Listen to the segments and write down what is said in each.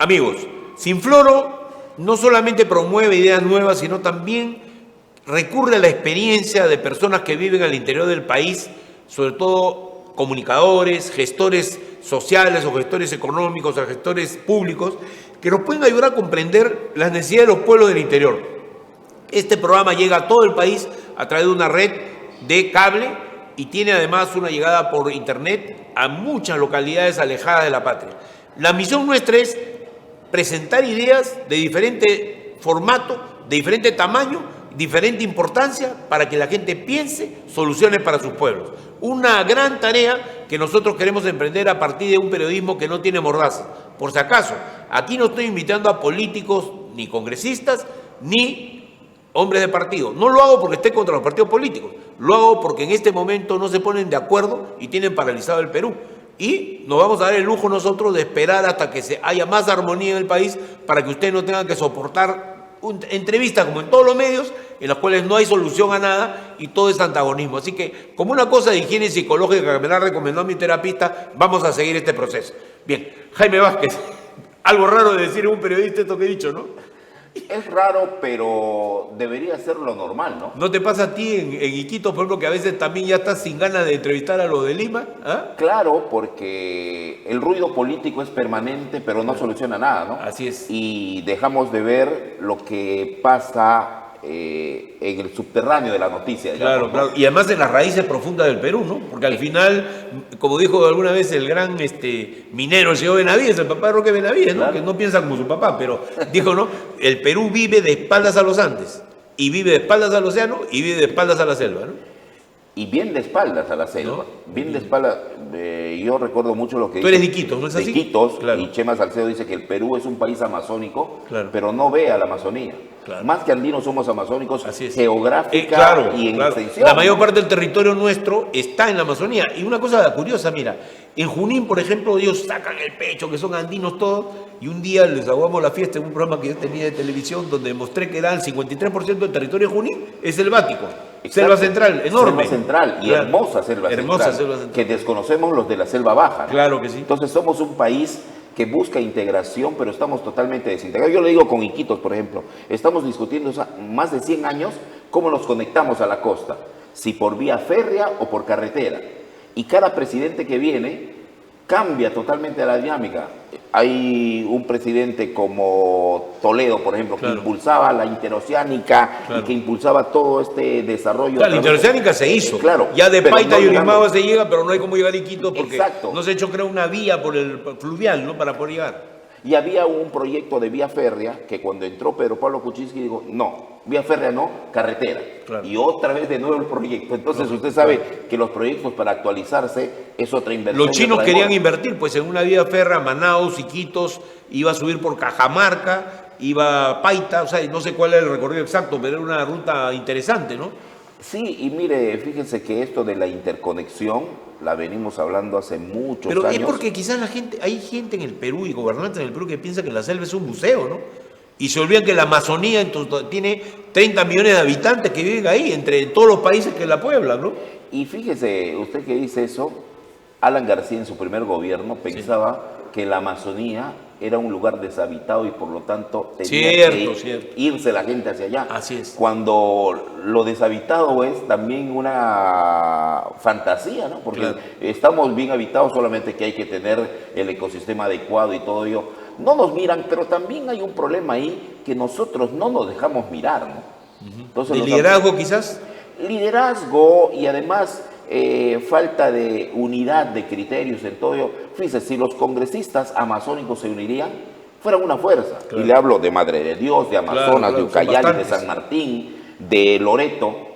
Amigos, Sinfloro no solamente promueve ideas nuevas, sino también recurre a la experiencia de personas que viven al interior del país, sobre todo comunicadores, gestores sociales o gestores económicos o gestores públicos, que nos pueden ayudar a comprender las necesidades de los pueblos del interior. Este programa llega a todo el país a través de una red de cable y tiene además una llegada por internet a muchas localidades alejadas de la patria. La misión nuestra es presentar ideas de diferente formato, de diferente tamaño, diferente importancia, para que la gente piense soluciones para sus pueblos. Una gran tarea que nosotros queremos emprender a partir de un periodismo que no tiene mordaza. Por si acaso, aquí no estoy invitando a políticos, ni congresistas, ni hombres de partido. No lo hago porque esté contra los partidos políticos, lo hago porque en este momento no se ponen de acuerdo y tienen paralizado el Perú. Y nos vamos a dar el lujo nosotros de esperar hasta que haya más armonía en el país para que ustedes no tengan que soportar entrevistas como en todos los medios en las cuales no hay solución a nada y todo es antagonismo. Así que, como una cosa de higiene psicológica que me la recomendó mi terapista, vamos a seguir este proceso. Bien, Jaime Vázquez, algo raro de decir en un periodista esto que he dicho, ¿no? Es raro, pero debería ser lo normal, ¿no? ¿No te pasa a ti en Iquitos, por ejemplo, que a veces también ya estás sin ganas de entrevistar a los de Lima? ¿Ah? Claro, porque el ruido político es permanente, pero no soluciona nada, ¿no? Así es. Y dejamos de ver lo que pasa en el subterráneo de la noticia. Claro, claro. Y además en las raíces profundas del Perú, ¿no? Porque al final, como dijo alguna vez el gran minero, el señor Benavides, el papá de Roque Benavides, ¿no? Claro. Que no piensa como su papá, pero dijo, ¿no? El Perú vive de espaldas a los Andes, y vive de espaldas al océano, y vive de espaldas a la selva, ¿no? Y bien de espaldas a la selva. ¿No? Bien de espaldas. Yo recuerdo mucho lo que Tú eres de Iquitos, ¿no es así? De Iquitos, claro. Y Chema Salcedo dice que el Perú es un país amazónico, claro, pero no ve a la Amazonía. Claro. Más que andinos somos amazónicos geográfica claro, y en claro. extensión. La mayor parte del territorio nuestro está en la Amazonía. Y una cosa curiosa, mira, en Junín, por ejemplo, ellos sacan el pecho, que son andinos todos, y un día les aguamos la fiesta en un programa que yo tenía de televisión donde mostré que era el 53% del territorio de Junín es selvático. Exacto. Selva central, enorme. Selva central y claro, hermosa selva central, que desconocemos los de la selva baja, ¿no? Claro que sí. Entonces somos un país que busca integración, pero estamos totalmente desintegrados. Yo lo digo con Iquitos, por ejemplo. Estamos discutiendo más de 100 años cómo nos conectamos a la costa, si por vía férrea o por carretera. Y cada presidente que viene cambia totalmente la dinámica. Hay un presidente como Toledo, por ejemplo, claro, que impulsaba la interoceánica, claro, y que impulsaba todo este desarrollo. Claro, la interoceánica se hizo. Claro, ya de Paita y Urimaba se llega, pero no hay cómo llegar a Iquitos porque exacto, no se ha hecho, creo, una vía por el fluvial, ¿no? Para poder llegar. Y había un proyecto de vía férrea que cuando entró Pedro Pablo Kuczynski dijo, no, vía férrea no, carretera. Claro. Y otra vez de nuevo el proyecto. Entonces usted sabe que los proyectos para actualizarse es otra inversión. Los chinos querían invertir pues en una vía férrea, Manaus, Iquitos, iba a subir por Cajamarca, iba a Paita, o sea, no sé cuál era el recorrido exacto, pero era una ruta interesante, ¿no? Sí, y mire, fíjense que esto de la interconexión la venimos hablando hace muchos años. Pero es porque quizás hay gente en el Perú y gobernantes en el Perú que piensa que la selva es un museo, ¿no? Y se olvidan que la Amazonía tiene 30 millones de habitantes que viven ahí, entre todos los países que la pueblan, ¿no? Y fíjese, usted que dice eso, Alan García en su primer gobierno pensaba que la Amazonía era un lugar deshabitado y por lo tanto tenía que irse la gente hacia allá. Así es. Cuando lo deshabitado es también una fantasía, ¿no? Porque claro, estamos bien habitados, solamente que hay que tener el ecosistema adecuado y todo ello. No nos miran, pero también hay un problema ahí que nosotros no nos dejamos mirar, ¿no? Entonces, ¿de liderazgo quizás? Liderazgo y además falta de unidad de criterios en todo ello. Fíjese, si los congresistas amazónicos se unirían, fueran una fuerza. Claro. Y le hablo de Madre de Dios, de Amazonas, de Ucayali, de San Martín, de Loreto,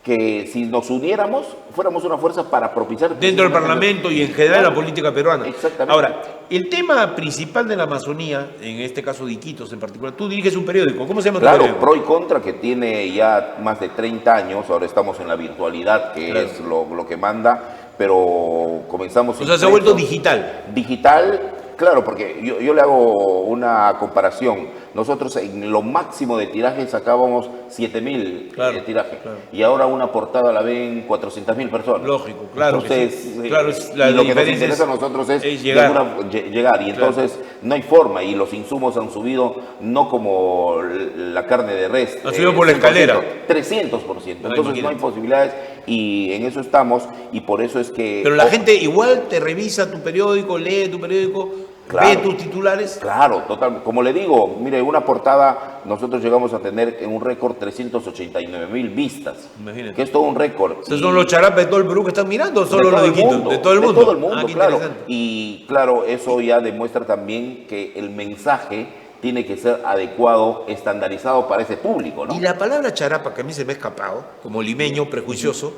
que si nos uniéramos, fuéramos una fuerza para propiciar... Dentro del Parlamento y en general la política peruana. Exactamente. Ahora, el tema principal de la Amazonía, en este caso de Iquitos en particular, tú diriges un periódico, ¿cómo se llama tu periódico? Pro y Contra, que tiene ya más de 30 años, ahora estamos en la virtualidad, que claro, es lo que manda, pero comenzamos... O sea, se ha vuelto digital. Digital, claro, porque yo le hago una comparación. nosotros en lo máximo de tiraje sacábamos 7.000 Claro, tiraje. claro. Y ahora una portada la ven 400.000 personas. Lógico, claro. Entonces, que sí. Claro, y lo que nos diferencia interesa a nosotros es llegar. llegar. Y Claro. entonces no hay forma. Y los insumos han subido no como la carne de res. Han subido por la escalera. 300%. Entonces imagínate. no hay posibilidades y en eso estamos. Y por eso es que... Pero la gente igual te revisa tu periódico, lee tu periódico, Claro. ve tus titulares. Claro, total. Como le digo, mire, una portada nosotros llegamos a tener en un récord 389.000 vistas. Imagínate. Que es todo un récord. ¿Esos Y- son los charapas de todo el Perú que están mirando o solo de los todo de el Quito? mundo, De todo el mundo. De todo el mundo, Qué claro. interesante. Y claro, eso ya demuestra también que el mensaje tiene que ser adecuado, estandarizado para ese público, ¿no? Y la palabra charapa, que a mí se me ha escapado, como limeño prejuicioso,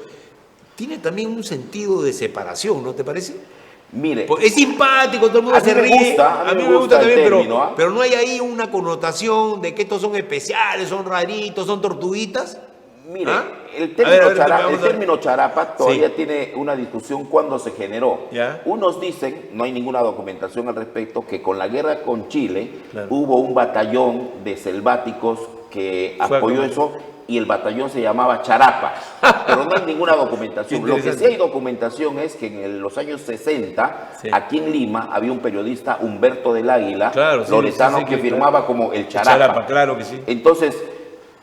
tiene también un sentido de separación, ¿no te parece? Mire, Pues es simpático, todo el mundo A mí se me ríe. gusta, a mí me gusta el también, término, ¿ah? pero no hay ahí una connotación de que estos son especiales, son raritos, son tortuguitas. mire, ¿Ah? el A ver, el término charapa todavía Sí. tiene una discusión cuando se generó. Ya. Unos dicen, no hay ninguna documentación al respecto, que con la guerra con Chile Claro. hubo un batallón de selváticos que Fue a apoyó comer. eso y el batallón se llamaba Charapa, pero no hay ninguna documentación. Lo que sí Interesante. hay documentación es que en los años 60, Sí. aquí en Lima, había un periodista, Humberto del Águila, Claro, sí, loretano, sí, que que- firmaba como el Charapa, claro que sí. Entonces,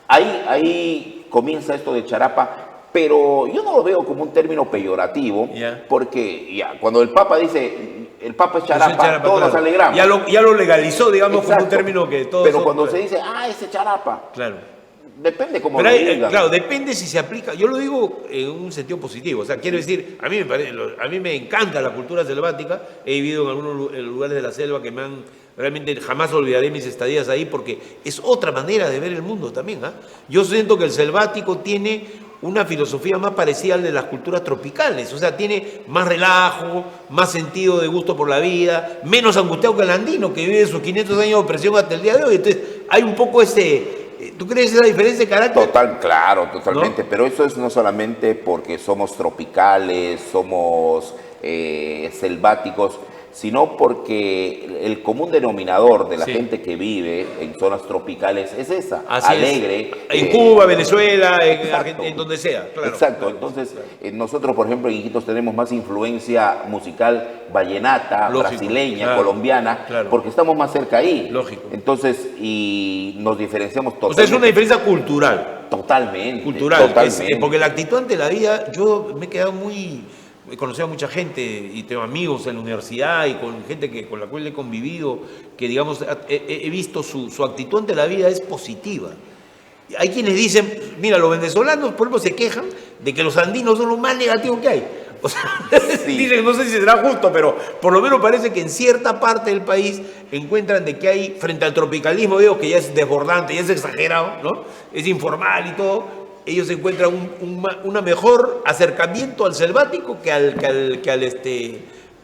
ahí comienza esto de charapa, pero yo no lo veo como un término peyorativo, Ya. porque ya, cuando el Papa dice, el Papa es Yo soy charapa, charapa, todos nos claro. alegramos. Ya lo legalizó, digamos, como un Exacto. término que todos Pero son- cuando se dice, ese charapa, Claro. depende cómo Pero lo hay, digan. claro, depende si se aplica. Yo lo digo en un sentido positivo. O sea, quiero decir, a mí me encanta la cultura selvática. He vivido en algunos lugares de la selva que me han realmente jamás olvidaré mis estadías ahí porque es otra manera de ver el mundo también. ¿Ah? Yo siento que el selvático tiene una filosofía más parecida al de las culturas tropicales. O sea, tiene más relajo, más sentido de gusto por la vida, menos angustiado que el andino que vive sus 500 años de opresión hasta el día de hoy. Entonces, hay un poco ese. ¿Tú crees esa diferencia de carácter? Claro, totalmente. ¿No? Pero eso es no solamente porque somos tropicales, somos selváticos, sino porque el común denominador de la Sí. gente que vive en zonas tropicales es esa, Así alegre. es. En Cuba, Venezuela, en exacto. Argentina, en donde sea. Claro, Exacto, claro, entonces claro. nosotros, por ejemplo, en Iquitos tenemos más influencia musical vallenata, Lógico, brasileña, claro, colombiana, claro. porque estamos más cerca ahí. Lógico. Entonces, y nos diferenciamos O totalmente. sea, es una diferencia cultural. Totalmente. Cultural. Totalmente. Porque la actitud ante la vida, yo me he quedado he conocido a mucha gente y tengo amigos en la universidad y con gente con la cual he convivido, que digamos, he visto su actitud ante la vida es positiva. Hay quienes dicen, mira, los venezolanos, por ejemplo, se quejan de que los andinos son lo más negativo que hay. O sea, Sí. dicen, no sé si será justo, pero por lo menos parece que en cierta parte del país encuentran de que hay, frente al tropicalismo, digo que ya es desbordante, ya es exagerado, ¿no? Es informal y todo. Ellos encuentran una mejor acercamiento al selvático que al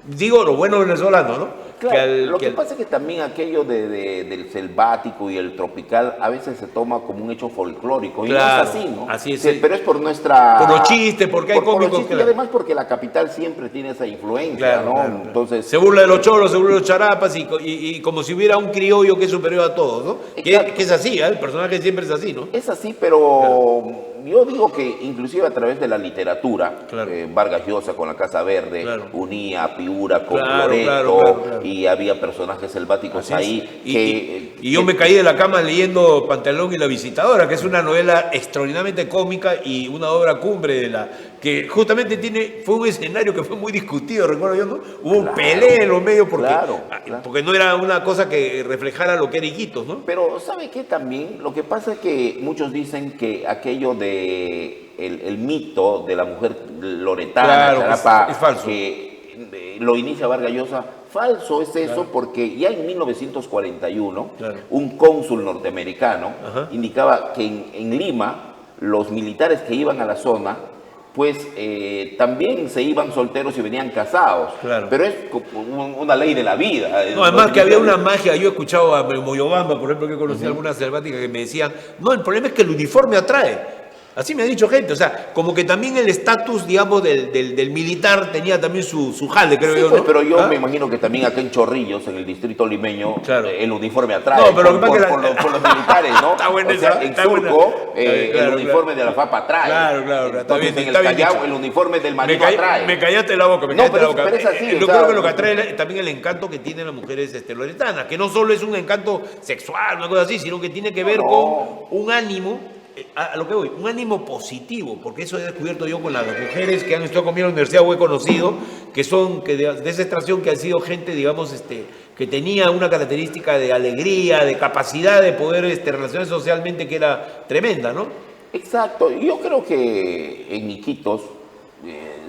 digo, lo bueno venezolano, ¿no? Claro, lo que pasa es que también aquello del selvático y el tropical a veces se toma como un hecho folclórico. Y Claro, no es así, ¿no? así es, Sí, sí. pero es por nuestra... Por los chistes, porque hay por los cómicos, chistes, claro. y además porque la capital siempre tiene esa influencia, Claro, ¿no? claro, claro. Entonces... Se burla de los cholos, se burla de los charapas y como si hubiera un criollo que es superior a todos, ¿no? Exacto. Que es así, ¿eh? El personaje siempre es así, ¿no? Es así, pero yo digo que inclusive a través de la literatura, Claro. Vargas Llosa con la Casa Verde Claro. unía a Piura con Claro, Loreto, claro. y había personajes selváticos Así es. ahí Y yo me caí de la cama leyendo Pantalón y la Visitadora, que es una novela extraordinariamente cómica y una obra cumbre que justamente fue un escenario que fue muy discutido, recuerdo yo, ¿no? Hubo Claro, pelea en los medios claro. porque no era una cosa que reflejara lo que era Iquitos, ¿no? Pero ¿sabe qué también? Lo que pasa es que muchos dicen que aquello de el mito de la mujer loretana, Claro, charapa, es falso. que lo inicia Vargas Llosa, falso es eso, porque ya en 1941 Claro. un cónsul norteamericano Ajá. indicaba que en Lima los militares que iban a la zona pues también se iban solteros y venían casados. Claro. Pero es como una ley de la vida. No, además que había una magia, yo he escuchado a Moyobamba, por ejemplo, que conocí algunas selváticas que me decían, no, el problema es que el uniforme atrae. Así me ha dicho gente, o sea, como que también el estatus, digamos, del militar tenía también su jale, creo Sí, yo, pues, ¿no? pero yo ¿Ah? me imagino que también acá en Chorrillos, en el distrito limeño, Claro. el uniforme atrae No, pero lo que pasa es que por los militares, ¿no? Está buena o sea, esa, en está buena. Surco, Está bien, claro, el uniforme claro. de la FAP atrae. Claro, está Entonces, bien, en está el bien Callao, dicho. el uniforme del marino atrae. Me callaste la boca, me No, callaste pero la boca. pero es así, Yo o sea, creo que lo que atrae también el encanto que tienen las mujeres loretanas, que no solo es un encanto sexual, una cosa así, sino que tiene que ver No. con un ánimo, a lo que voy, un ánimo positivo, porque eso he descubierto yo con las mujeres que han estado conmigo en la universidad o he conocido, que son que de esa extracción que han sido gente, digamos, que tenía una característica de alegría, de capacidad de poder relacionarse socialmente que era tremenda, ¿no? Exacto, yo creo que en Iquitos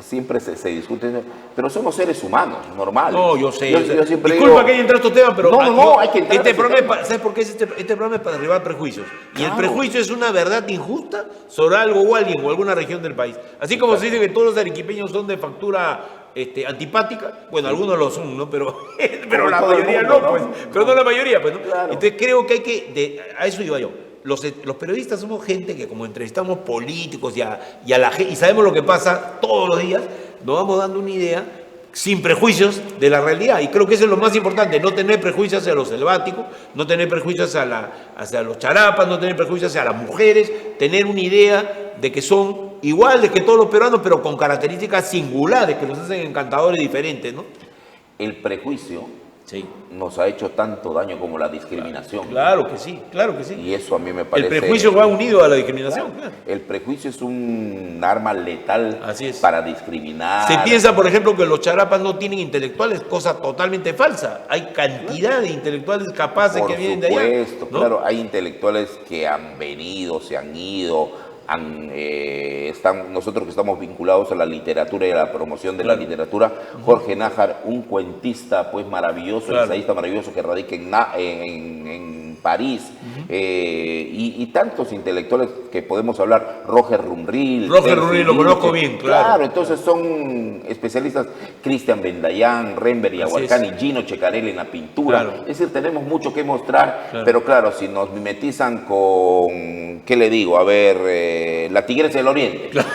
siempre se discute eso, pero somos seres humanos, normales. No, yo sé. Yo siempre Disculpa digo, que haya entrado a estos temas, pero No, hay que entrar a este ese programa tema. ¿sabes por qué este programa es para derribar prejuicios? Y el Claro. prejuicio es una verdad injusta sobre algo o alguien o alguna región del país. Así como se dice que todos los arequipeños son de factura antipática, bueno, algunos lo son, ¿no? Pero Como la todo el mayoría mundo, no, ¿no? pues. Pero no la mayoría, pues, ¿no? Claro. Entonces creo que hay que, a eso iba yo. Los periodistas somos gente que como entrevistamos políticos y sabemos lo que pasa todos los días, nos vamos dando una idea sin prejuicios de la realidad. Y creo que eso es lo más importante, no tener prejuicios hacia los selváticos, no tener prejuicios hacia los charapas, no tener prejuicios hacia las mujeres, tener una idea de que son iguales que todos los peruanos, pero con características singulares que los hacen encantadores y diferentes, ¿no? El prejuicio Sí. nos ha hecho tanto daño como la discriminación. Claro que sí, claro que sí. Y eso a mí me El parece... prejuicio va unido a la discriminación. Claro. Claro. El prejuicio es un arma letal Así es. para discriminar. Se piensa, por ejemplo, que los charapas no tienen intelectuales, cosa totalmente falsa. Hay cantidad de intelectuales capaces Por que vienen de allá. supuesto, ¿no? claro, hay intelectuales que han venido, se han ido, nosotros que estamos vinculados a la literatura y a la promoción de Claro. la literatura, Jorge Nájar, un cuentista pues maravilloso, Claro. ensayista maravilloso que radica en París, y tantos intelectuales que podemos hablar, Roger Rumril. Roger Rumril lo conozco bien, claro. Claro, entonces son especialistas, Cristian Bendayán, Renber y Así Ahualcani, es. Gino Checarelli en la pintura. Claro. Es decir, tenemos mucho que mostrar, Claro. pero claro, si nos mimetizan con, ¿qué le digo? A ver, la Tigresa del Oriente. Entonces,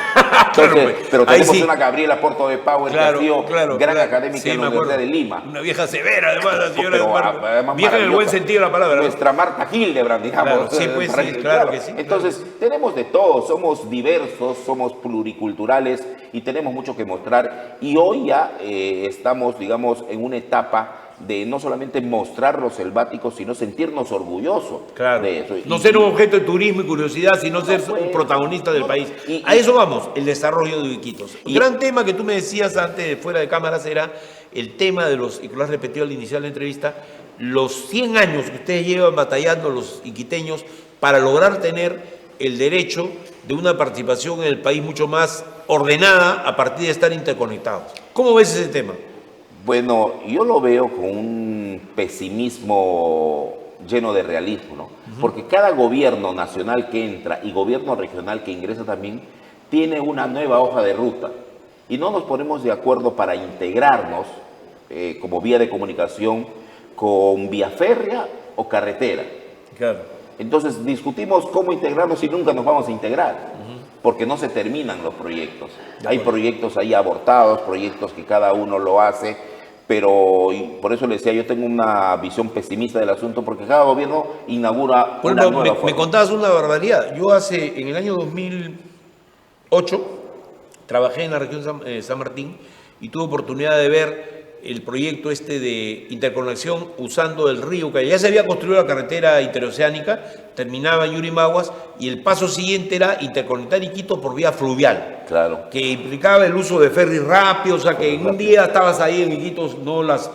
Claro, pues. pero Ahí tenemos sí. una Gabriela Porto de Pau, que ha sido gran académica Sí, en la me acuerdo. Universidad de Lima. Una vieja severa, además, la señora Pero, de Marco. además, Vieja en el buen maravillosa. sentido de la palabra. ¿no? Nuestra Marta Hildebrand, digamos. Claro, sí, pues, para sí, que- claro que sí, Entonces, tenemos de todo, somos diversos, somos pluriculturales y tenemos mucho que mostrar. Y hoy ya estamos, digamos, en una etapa de no solamente mostrar los selváticos, sino sentirnos orgullosos Claro. de eso. No Y- ser un objeto de turismo y curiosidad, sino ser pues, un protagonista del no, país. y- A eso vamos, el desarrollo de Iquitos. El Y- gran tema que tú me decías antes, fuera de cámaras, era el tema de los, y que lo has repetido al iniciar la entrevista, los 100 años que ustedes llevan batallando los iquiteños para lograr tener el derecho de una participación en el país mucho más ordenada a partir de estar interconectados. ¿Cómo ves ese tema? Bueno, yo lo veo con un pesimismo lleno de realismo, ¿no? Porque cada gobierno nacional que entra y gobierno regional que ingresa también tiene una nueva hoja de ruta. Y no nos ponemos de acuerdo para integrarnos como vía de comunicación con vía férrea o carretera. Claro. Entonces discutimos cómo integrarnos y nunca nos vamos a integrar, porque no se terminan los proyectos. Hay proyectos ahí abortados, proyectos que cada uno lo hace, pero y por eso le decía, yo tengo una visión pesimista del asunto, porque cada gobierno inaugura Por una ejemplo, nueva me forma. contabas una barbaridad. Yo en el año 2008, trabajé en la región San Martín y tuve oportunidad de ver el proyecto de interconexión usando el río Ucayali. Ya se había construido la carretera interoceánica, terminaba en Yurimaguas y el paso siguiente era interconectar Iquitos por vía fluvial. Claro. Que implicaba el uso de ferries rápidos, o sea que en un día estabas ahí en Iquitos, no los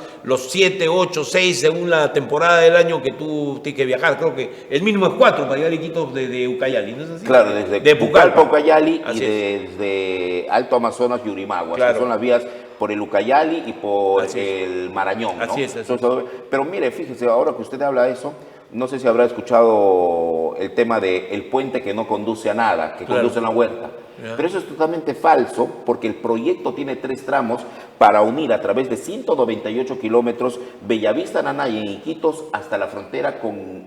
7, 8, 6, según la temporada del año que tú tienes que viajar. Creo que el mínimo es 4 para llegar a Iquitos de Ucayali, ¿no es así? Claro, desde de Pucallpa, Ucayali y Así es. desde Alto Amazonas, Yurimaguas, Claro. que son las vías por el Ucayali y por Así es. el Marañón, ¿no? Así es, así Entonces, pero mire, fíjese, ahora que usted habla de eso, no sé si habrá escuchado el tema del puente que no conduce a nada, que Claro. conduce a la huerta. Ya. Pero eso es totalmente falso, porque el proyecto tiene 3 tramos para unir a través de 198 kilómetros Bellavista, Nanay en Iquitos hasta la frontera con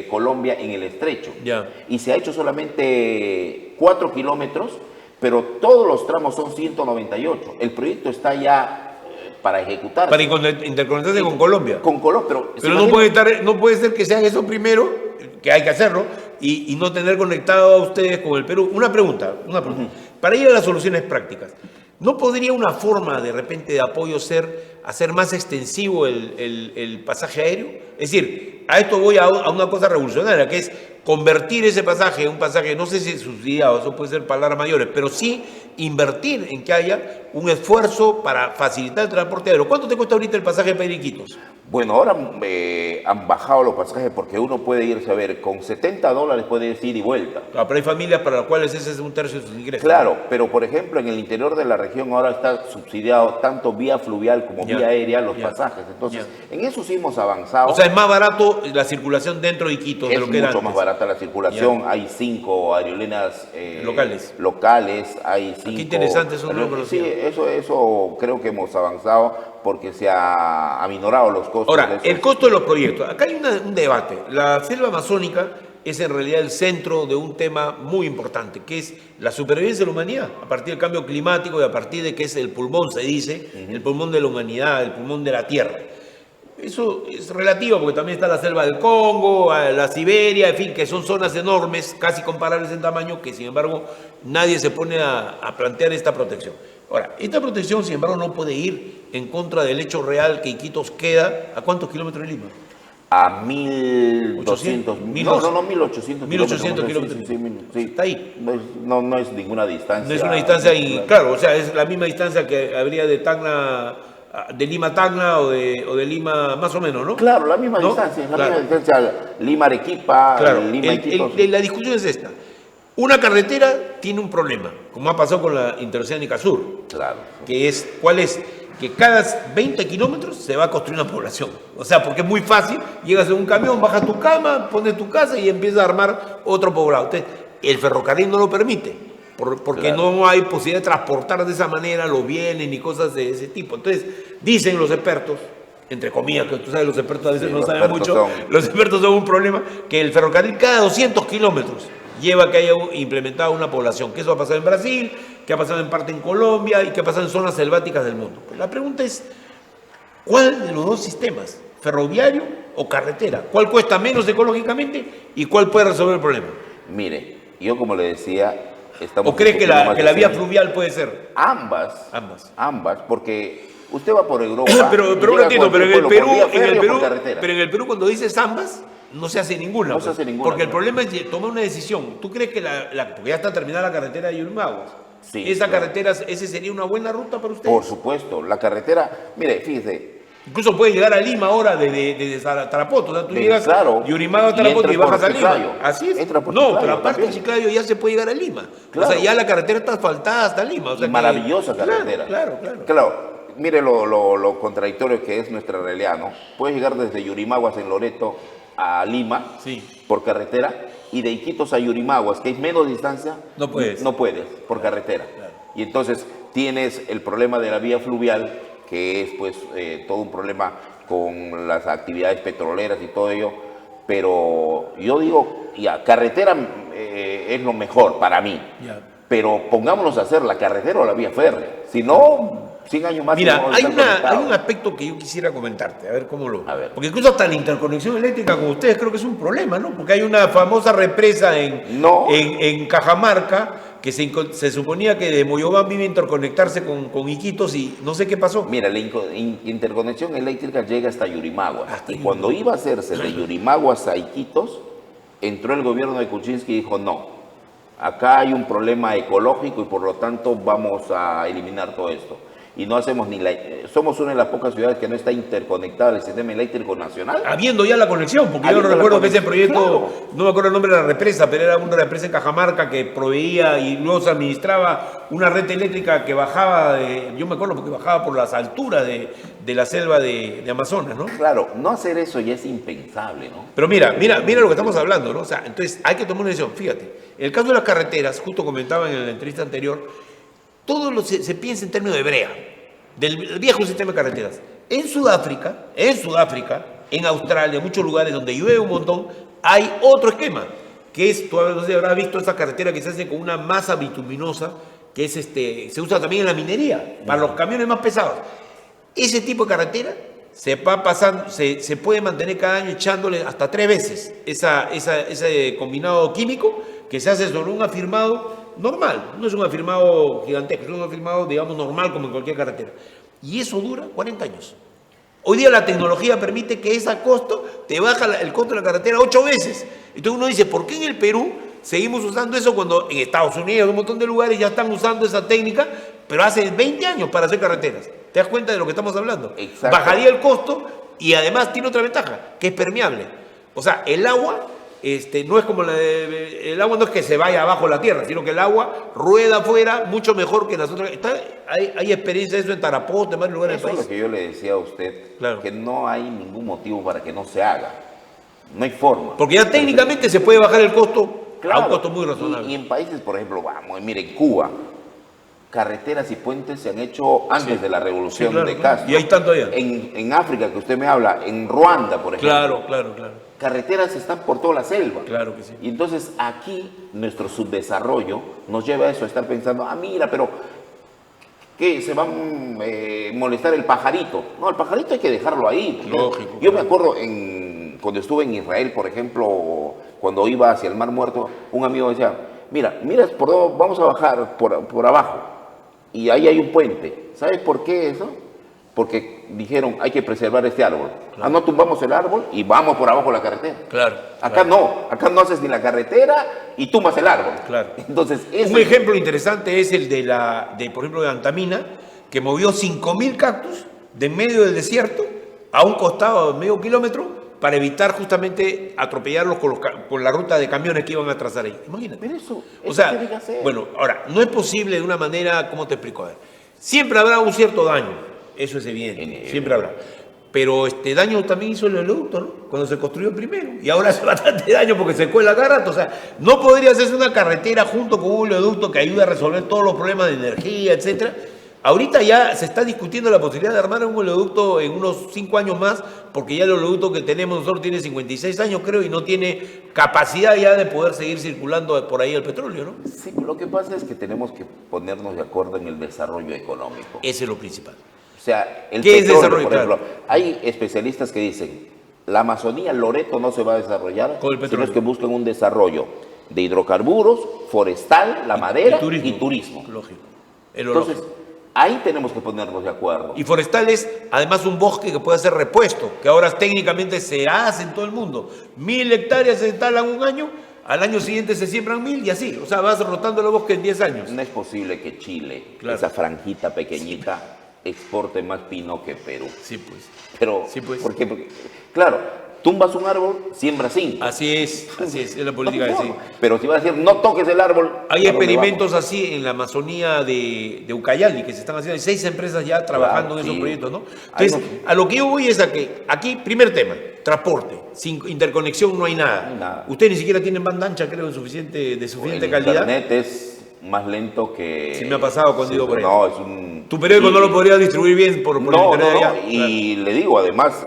Colombia en el estrecho. Ya. Y se ha hecho solamente 4 kilómetros, pero todos los tramos son 198. El proyecto está ya para ejecutar. Para interconectarse con Colombia. Con Colombia, pero no puede ser que se haga eso primero, que hay que hacerlo, y no tener conectado a ustedes con el Perú. Una pregunta. Para ir a las soluciones prácticas, ¿no podría una forma de repente de apoyo ser hacer más extensivo el pasaje aéreo? Es decir, a esto voy a una cosa revolucionaria, que es convertir ese pasaje en un pasaje, no sé si subsidiado, eso puede ser palabras mayores, pero sí invertir en que haya un esfuerzo para facilitar el transporte aéreo. ¿Cuánto te cuesta ahorita el pasaje para Iquitos? Bueno, ahora han bajado los pasajes porque uno puede irse, a ver, con $70 puede ir ida y vuelta. Claro, pero hay familias para las cuales ese es un tercio de sus ingresos. Claro, pero por ejemplo en el interior de la región ahora está subsidiado tanto vía fluvial como vía aérea los pasajes. Entonces, en eso sí hemos avanzado. O sea, es más barato la circulación dentro de Iquitos de lo que era antes. Es mucho más barata la circulación. Hay 5 aerolíneas locales, hay 5. Qué interesante eso, no lo conocía. Sí, eso creo que hemos avanzado porque se ha aminorado los costos. Ahora, el costo de los proyectos. Acá hay un debate. La selva amazónica es en realidad el centro de un tema muy importante, que es la supervivencia de la humanidad, a partir del cambio climático y a partir de que es el pulmón, se dice, el pulmón de la humanidad, el pulmón de la Tierra. Eso es relativo porque también está la selva del Congo, la Siberia, en fin, que son zonas enormes, casi comparables en tamaño, que sin embargo nadie se pone a plantear esta protección. Ahora, esta protección sin embargo no puede ir en contra del hecho real que Iquitos queda, ¿a cuántos kilómetros de Lima? A 1.200, no, 1.800 kilómetros. Sí. Está ahí. No es ninguna distancia. No es una distancia, claro, o sea, es la misma distancia que habría de Tacna, de Lima a Tacna o de Lima, más o menos, ¿no? Claro, la misma distancia, misma distancia, Lima-Arequipa, claro. Lima-Iquitos. La discusión es esta. Una carretera tiene un problema, como ha pasado con la Interoceánica Sur. Claro. ¿Cuál es? Que cada 20 kilómetros se va a construir una población. O sea, porque es muy fácil, llegas en un camión, bajas tu cama, pones tu casa y empiezas a armar otro poblado. Entonces, el ferrocarril no lo permite, porque no hay posibilidad de transportar de esa manera los bienes ni cosas de ese tipo. Entonces, dicen los expertos, entre comillas, que tú sabes, los expertos a veces no saben mucho, los expertos son un problema, que el ferrocarril cada 200 kilómetros lleva que haya implementado una población, que eso ha pasado en Brasil, que ha pasado en parte en Colombia y que ha pasado en zonas selváticas del mundo. La pregunta es, ¿cuál de los dos sistemas, ferroviario o carretera? ¿Cuál cuesta menos ecológicamente y cuál puede resolver el problema? Mire, yo como le decía, estamos... ¿O cree que la vía fluvial puede ser? Ambas, porque usted va por Europa... pero un ratito, pero en el Perú cuando dices ambas, no se hace ninguna. No se hace ninguna. Porque el problema es tomar una decisión. ¿Tú crees que porque ya está terminada la carretera de Yurimaguas? Sí, esa carretera, ¿ese sería una buena ruta para ustedes? Por supuesto, la carretera, mire, fíjese. Incluso puedes llegar a Lima ahora desde Tarapoto. O sea, tú llegas a Yurimaguas, Tarapoto y bajas a Lima. Así es. No, pero aparte de Chiclayo ya se puede llegar a Lima. Claro. O sea, ya la carretera está asfaltada hasta Lima. O sea, maravillosa carretera. Claro. Mire lo contradictorio que es nuestra realidad, ¿no? Puedes llegar desde Yurimaguas en Loreto a Lima por carretera y de Iquitos a Yurimaguas, que es menos distancia, no puedes por carretera. Claro. Y entonces tienes el problema de la vía fluvial, que es pues todo un problema con las actividades petroleras y todo ello, pero yo digo, ya, carretera es lo mejor para mí, pero pongámonos a hacer la carretera o la vía férrea, si no... 100 años más. Mira, hay un aspecto que yo quisiera comentarte, a ver cómo lo... Porque incluso hasta la interconexión eléctrica con ustedes creo que es un problema, ¿no? Porque hay una famosa represa en Cajamarca que se suponía que de Moyobamba iba a interconectarse con Iquitos y no sé qué pasó. Mira, la interconexión eléctrica llega hasta Yurimaguas. Y cuando iba a hacerse de Yurimaguas a Iquitos, entró el gobierno de Kuczynski y dijo, no, acá hay un problema ecológico y por lo tanto vamos a eliminar todo esto. Y no hacemos somos una de las pocas ciudades que no está interconectada al sistema eléctrico nacional. Habiendo ya la conexión, porque yo recuerdo que ese proyecto, no me acuerdo el nombre de la represa, pero era una represa en Cajamarca que proveía y luego se administraba una red eléctrica que bajaba, yo me acuerdo porque bajaba por las alturas de la selva de Amazonas, ¿no? Claro, no hacer eso ya es impensable, ¿no? Pero mira lo que estamos hablando, ¿no? O sea, entonces hay que tomar una decisión. Fíjate, en el caso de las carreteras, justo comentaba en la entrevista anterior, todo se piensa en términos de brea. del viejo sistema de carreteras. En Sudáfrica, en Australia, en muchos lugares donde llueve un montón, hay otro esquema, que es, tú no sé, habrás visto esa carretera que se hace con una masa bituminosa, que es se usa también en la minería, para los camiones más pesados. Ese tipo de carretera se va pasando, se puede mantener cada año echándole hasta 3 veces ese combinado químico que se hace sobre un afirmado normal. No es un afirmado gigantesco, es un afirmado, digamos, normal como en cualquier carretera. Y eso dura 40 años. Hoy día la tecnología permite que ese costo te baja el costo de la carretera 8 veces. Entonces uno dice, ¿por qué en el Perú seguimos usando eso cuando en Estados Unidos, un montón de lugares ya están usando esa técnica, pero hace 20 años para hacer carreteras? ¿Te das cuenta de lo que estamos hablando? Exacto. Bajaría el costo y además tiene otra ventaja, que es permeable. O sea, el agua no es como el agua no es que se vaya abajo de la tierra, sino que el agua rueda afuera mucho mejor que las otras. Hay experiencia de eso en Tarapoto, en varios lugares del Eso es país. lo que yo le decía a usted, Claro. que no hay ningún motivo para que no se haga. No hay forma. Porque ya técnicamente se puede bajar el costo a Claro, un costo muy razonable. y en países, por ejemplo, vamos, mire, Cuba, carreteras y puentes se han hecho antes de la revolución Sí, claro, de claro. Castro. Y ahí están todavía. En África, que usted me habla, en Ruanda, por ejemplo. Claro. Carreteras están por toda la selva. Claro que sí. Y entonces aquí nuestro subdesarrollo nos lleva a eso, a estar pensando, mira, pero ¿qué? ¿Se va a molestar el pajarito? No, el pajarito hay que dejarlo ahí. Porque Lógico, yo me claro. acuerdo cuando estuve en Israel, por ejemplo, cuando iba hacia el Mar Muerto, un amigo decía, mira por dónde vamos a bajar por abajo. Y ahí hay un puente. ¿Sabes por qué eso? Porque dijeron, hay que preservar este árbol. Claro. No tumbamos el árbol y vamos por abajo de la carretera. Claro. Acá no haces ni la carretera y tumbas el árbol. Claro. Entonces, Un ejemplo interesante es el por ejemplo, de Antamina, que movió 5.000 cactus de medio del desierto a un costado de medio kilómetro para evitar justamente atropellarlos con la ruta de camiones que iban a trazar ahí. Imagínate. Pero eso O sea, tiene que hacer. bueno, ahora, no es posible de una manera, ¿cómo te explico? A ver, siempre habrá un cierto daño, eso es evidente, siempre habrá. Pero daño también hizo el oleoducto, ¿no? Cuando se construyó el primero. Y ahora hace bastante daño porque se cuela cada rato. O sea, no podría hacerse una carretera junto con un oleoducto que ayude a resolver todos los problemas de energía, etcétera. Ahorita ya se está discutiendo la posibilidad de armar un oleoducto en unos 5 años más, porque ya el oleoducto que tenemos nosotros tiene 56 años, creo, y no tiene capacidad ya de poder seguir circulando por ahí el petróleo, ¿no? Sí, lo que pasa es que tenemos que ponernos de acuerdo en el desarrollo económico. Ese es lo principal. O sea, el ¿Qué es petróleo, desarrollo? por ejemplo, Claro. hay especialistas que dicen, la Amazonía, Loreto no se va a desarrollar, Con el petróleo. sino es que buscan un desarrollo de hidrocarburos, forestal, la madera y turismo. Lógico. Es lo Entonces, lógico. ahí tenemos que ponernos de acuerdo. Y forestal es además un bosque que puede ser repuesto, que ahora técnicamente se hace en todo el mundo. 1.000 hectáreas se instalan un año, al año siguiente se siembran 1.000 y así. O sea, vas rotando el bosque en 10 años. No es posible que Chile, Claro. esa franjita pequeñita, exporte más pino que Perú. Sí, pues. Pero, Sí, pues. ¿por qué? Porque, claro, tumbas un árbol, siembras 5. Así es la política de sí. Pero si vas a decir, no toques el árbol. Hay ¿a dónde experimentos así en la Amazonía de Ucayali que se están haciendo. Hay 6 empresas ya trabajando en esos sí. proyectos, ¿no? Ahí Entonces, a lo que yo voy es a que aquí, primer tema, transporte. Sin interconexión no hay nada. No hay nada. Ustedes ni siquiera tienen banda ancha, creo, de suficiente El calidad. internet es más lento que... Sí me ha pasado cuando digo por ahí. No, es un... Tu periódico no lo podría distribuir bien por No, internet no, allá. y le digo, además,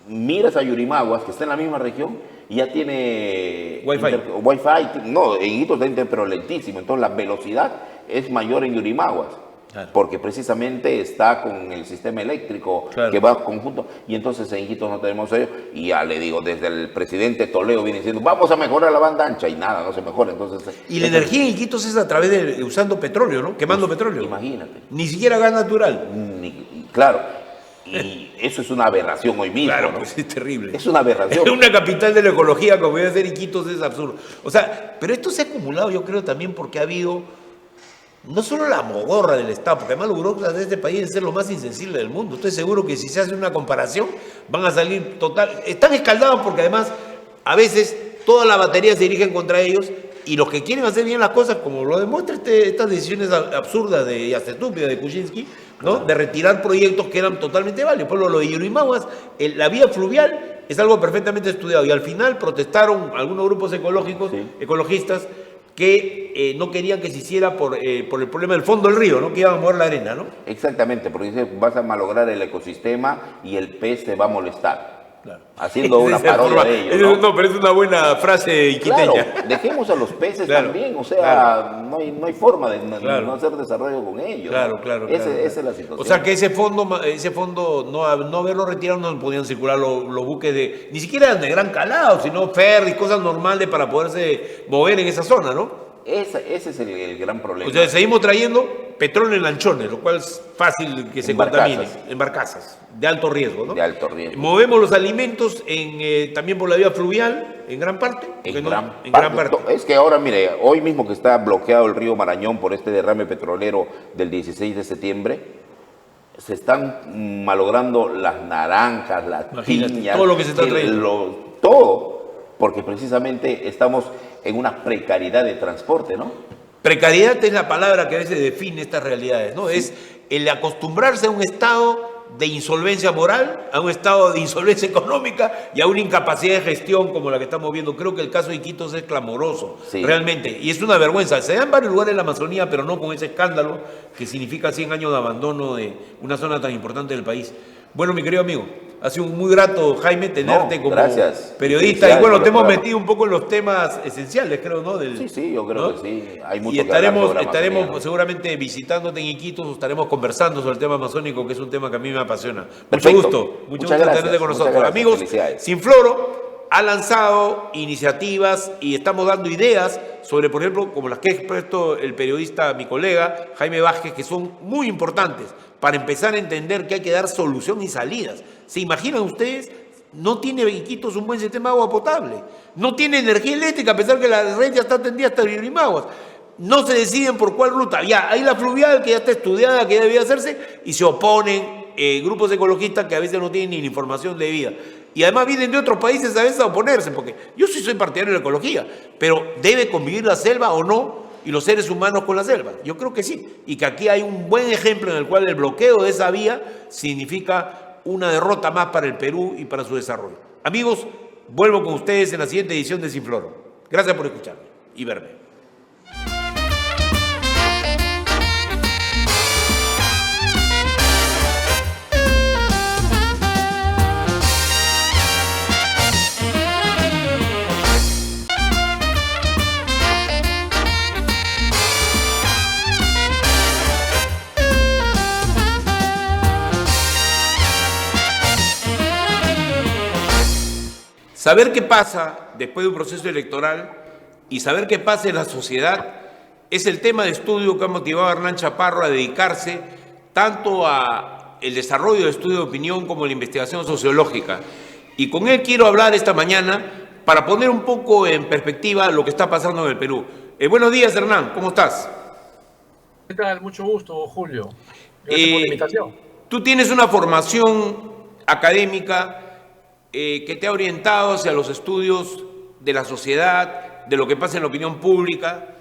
miras a Yurimaguas, que está en la misma región, y ya tiene... Wi-Fi. Wi-Fi, no, en Iquitos está pero lentísimo, entonces la velocidad es mayor en Yurimaguas. Claro. Porque precisamente está con el sistema eléctrico Claro. que va conjunto. Y entonces en Iquitos no tenemos ello. Y ya le digo, desde el presidente Toledo viene diciendo, vamos a mejorar la banda ancha. Y nada, no se mejora. Entonces, Y la energía en Iquitos es a través de usando petróleo, ¿no? Quemando petróleo. imagínate. Ni siquiera gas natural. Claro. Y eso es una aberración hoy mismo. Claro, ¿no? pues es terrible. Es una aberración. Una capital de la ecología como debe ser Iquitos es absurdo. O sea, pero esto se ha acumulado yo creo también porque ha habido no solo la mogorra del Estado, porque además los burócratas de este país deben ser los más insensibles del mundo. Estoy seguro que si se hace una comparación van a salir total... Están escaldados porque además a veces toda la batería se dirigen contra ellos y los que quieren hacer bien las cosas, como lo demuestra estas decisiones absurdas y hasta estúpidas de Kuczynski, ¿no? De retirar proyectos que eran totalmente válidos. Por ejemplo, lo de Yurimaguas, la vía fluvial es algo perfectamente estudiado y al final protestaron algunos grupos ecológicos, Sí. ecologistas que no querían que se hiciera por el problema del fondo del río, ¿no? Que iban a mover la arena, ¿no? Exactamente, porque dice, vas a malograr el ecosistema y el pez te va a molestar. Claro. Haciendo una parodia de ello, ¿no? No, pero es una buena frase iquiteña. Claro, dejemos a los peces Claro, también, o sea, claro. no hay forma de Claro. no hacer desarrollo con ellos. Claro, ¿no? claro, Esa claro. es la situación. O sea que ese fondo no haberlo retirado, no podían circular los buques ni siquiera de gran calado, sino ferries, cosas normales para poderse mover en esa zona, ¿no? Ese es el gran problema. O sea, seguimos trayendo petróleo en lanchones, lo cual es fácil que se En barcazas. contamine. En barcazas, de alto riesgo, ¿no? De alto riesgo. Movemos los alimentos también por la vía fluvial, en gran parte. En gran parte. Es que ahora, mire, hoy mismo que está bloqueado el río Marañón por este derrame petrolero del 16 de septiembre, se están malogrando las naranjas, las Imagínate, piñas, todo lo que se está trayendo. todo, porque precisamente estamos en una precariedad de transporte, ¿no? Precariedad es la palabra que a veces define estas realidades, ¿no? Sí. Es el acostumbrarse a un estado de insolvencia moral, a un estado de insolvencia económica y a una incapacidad de gestión como la que estamos viendo. Creo que el caso de Iquitos es clamoroso, sí, realmente, y es una vergüenza. Se da en varios lugares de la Amazonía, pero no con ese escándalo que significa 100 años de abandono de una zona tan importante del país. Bueno, mi querido amigo, ha sido muy grato, Jaime, tenerte como periodista. Y bueno, te hemos metido un poco en los temas esenciales, creo, ¿no? Sí, yo creo, ¿no? Que sí. Hay mucho y estaremos seguramente visitándote en Iquitos, estaremos conversando sobre el tema amazónico, que es un tema que a mí me apasiona. Mucho gusto tenerte con nosotros. Amigos, Sinfloro ha lanzado iniciativas y estamos dando ideas sobre, por ejemplo, como las que ha expuesto el periodista, mi colega, Jaime Vázquez, que son muy importantes para empezar a entender que hay que dar solución y salidas. ¿Se imaginan ustedes? No tiene Iquitos un buen sistema de agua potable. No tiene energía eléctrica, a pesar que la red ya está atendida hasta Yurimaguas. No se deciden por cuál ruta. Ya, hay la fluvial que ya está estudiada, que ya debía hacerse, y se oponen grupos ecologistas que a veces no tienen ni la información debida. Y además vienen de otros países a veces a oponerse, porque yo sí soy partidario de la ecología, pero ¿debe convivir la selva o no? Y los seres humanos con la selva. Yo creo que sí. Y que aquí hay un buen ejemplo en el cual el bloqueo de esa vía significa una derrota más para el Perú y para su desarrollo. Amigos, vuelvo con ustedes en la siguiente edición de Sinfloro. Gracias por escucharme y verme. Saber qué pasa después de un proceso electoral y saber qué pasa en la sociedad es el tema de estudio que ha motivado a Hernán Chaparro a dedicarse tanto a el desarrollo de estudio de opinión como a la investigación sociológica. Y con él quiero hablar esta mañana para poner un poco en perspectiva lo que está pasando en el Perú. Buenos días, Hernán, ¿cómo estás? ¿Qué tal? Mucho gusto, Julio. Gracias por la invitación. Tú tienes una formación académica que te ha orientado hacia los estudios de la sociedad, de lo que pasa en la opinión pública.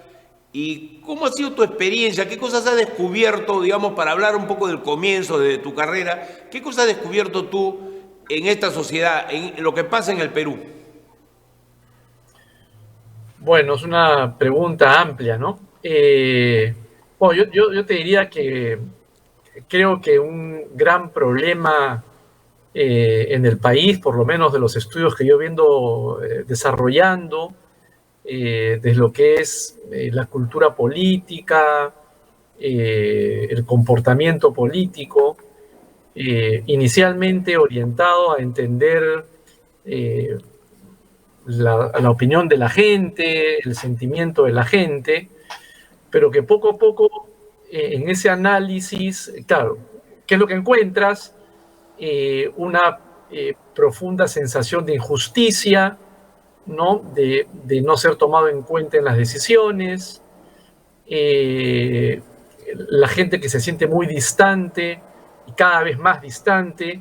¿Y cómo ha sido tu experiencia? ¿Qué cosas has descubierto, digamos, para hablar un poco del comienzo de tu carrera? ¿Qué cosas has descubierto tú en esta sociedad, en lo que pasa en el Perú? Bueno, es una pregunta amplia, ¿no? Bueno, yo te diría que creo que un gran problema en el país, por lo menos de los estudios que yo viendo desarrollando, desde lo que es la cultura política, el comportamiento político, inicialmente orientado a entender la opinión de la gente, el sentimiento de la gente, pero que poco a poco en ese análisis, claro, ¿qué es lo que encuentras? Una profunda sensación de injusticia, ¿no? De no ser tomado en cuenta en las decisiones, la gente que se siente muy distante y cada vez más distante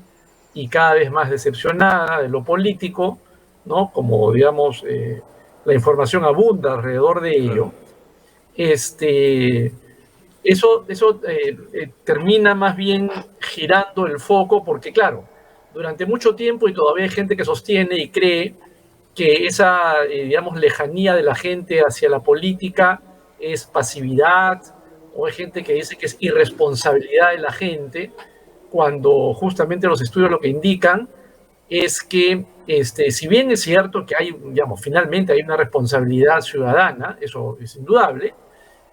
y cada vez más decepcionada de lo político, ¿no? Como, digamos, la información abunda alrededor de ello. Eso termina más bien girando el foco porque, claro, durante mucho tiempo y todavía hay gente que sostiene y cree que esa, digamos, lejanía de la gente hacia la política es pasividad, o hay gente que dice que es irresponsabilidad de la gente, cuando justamente los estudios lo que indican es que, si bien es cierto que hay, digamos, finalmente hay una responsabilidad ciudadana, eso es indudable,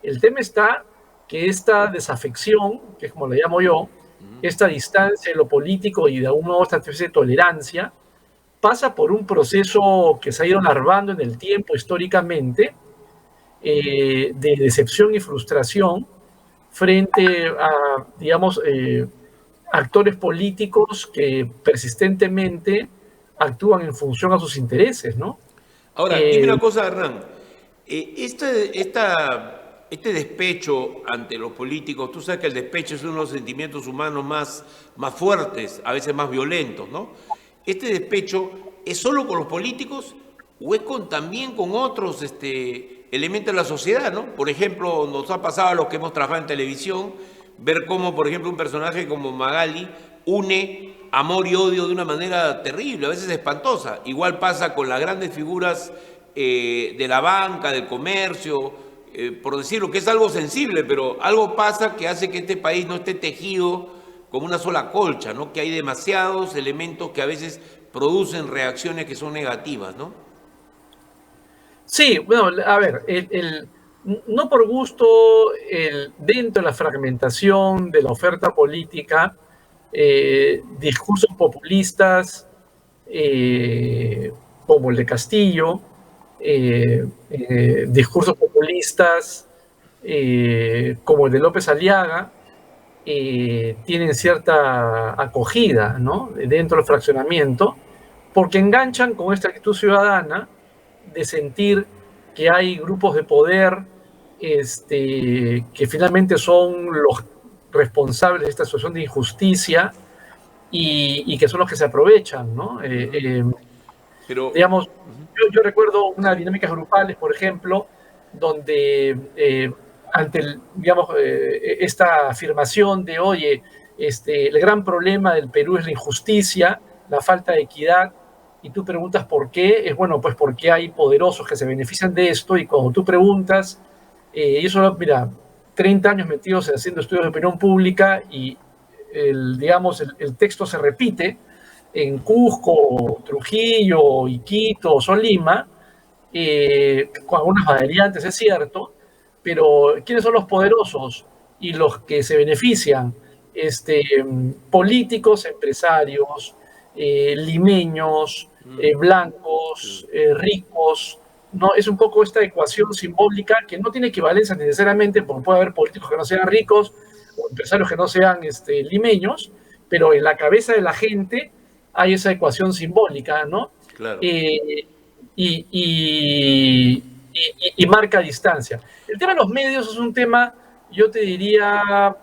el tema está que esta desafección, que es como la llamo yo, esta distancia de lo político y de algún modo esta especie de tolerancia, pasa por un proceso que se ha ido larvando en el tiempo históricamente, de decepción y frustración frente a, digamos, actores políticos que persistentemente actúan en función a sus intereses, ¿no? Ahora, dime Eh, una cosa, Hernán. Este despecho ante los políticos, tú sabes que el despecho es uno de los sentimientos humanos más fuertes, a veces más violentos, ¿no? ¿Este despecho es solo con los políticos o es también con otros elementos de la sociedad, ¿no? Por ejemplo, nos ha pasado a los que hemos trabajado en televisión, ver cómo, por ejemplo, un personaje como Magali une amor y odio de una manera terrible, a veces espantosa. Igual pasa con las grandes figuras de la banca, del comercio, por decirlo, que es algo sensible, pero algo pasa que hace que este país no esté tejido como una sola colcha, ¿no? Que hay demasiados elementos que a veces producen reacciones que son negativas, ¿no? sí, bueno, a ver, no por gusto, dentro de la fragmentación de la oferta política, discursos populistas eh, como el de Castillo, discursos populistas como el de López Aliaga, tienen cierta acogida, ¿no? Dentro del fraccionamiento, porque enganchan con esta actitud ciudadana de sentir que hay grupos de poder que finalmente son los responsables de esta situación de injusticia y que son los que se aprovechan, ¿no? Pero, Digamos, yo recuerdo unas dinámicas grupales, por ejemplo, donde ante digamos, esta afirmación de, oye, el gran problema del Perú es la injusticia, la falta de equidad, y tú preguntas por qué, es bueno, pues porque hay poderosos que se benefician de esto, y cuando tú preguntas, y eso, mira, 30 años metidos haciendo estudios de opinión pública y digamos, el texto se repite en Cusco, Trujillo, Iquitos o Lima, con algunas variantes, es cierto, pero ¿quiénes son los poderosos y los que se benefician? Políticos, empresarios, limeños, blancos, ricos, ¿no? Es un poco esta ecuación simbólica que no tiene equivalencia necesariamente, porque puede haber políticos que no sean ricos o empresarios que no sean limeños, pero en la cabeza de la gente hay esa ecuación simbólica, ¿no? claro. Eh, y marca distancia. El tema de los medios es un tema, yo te diría,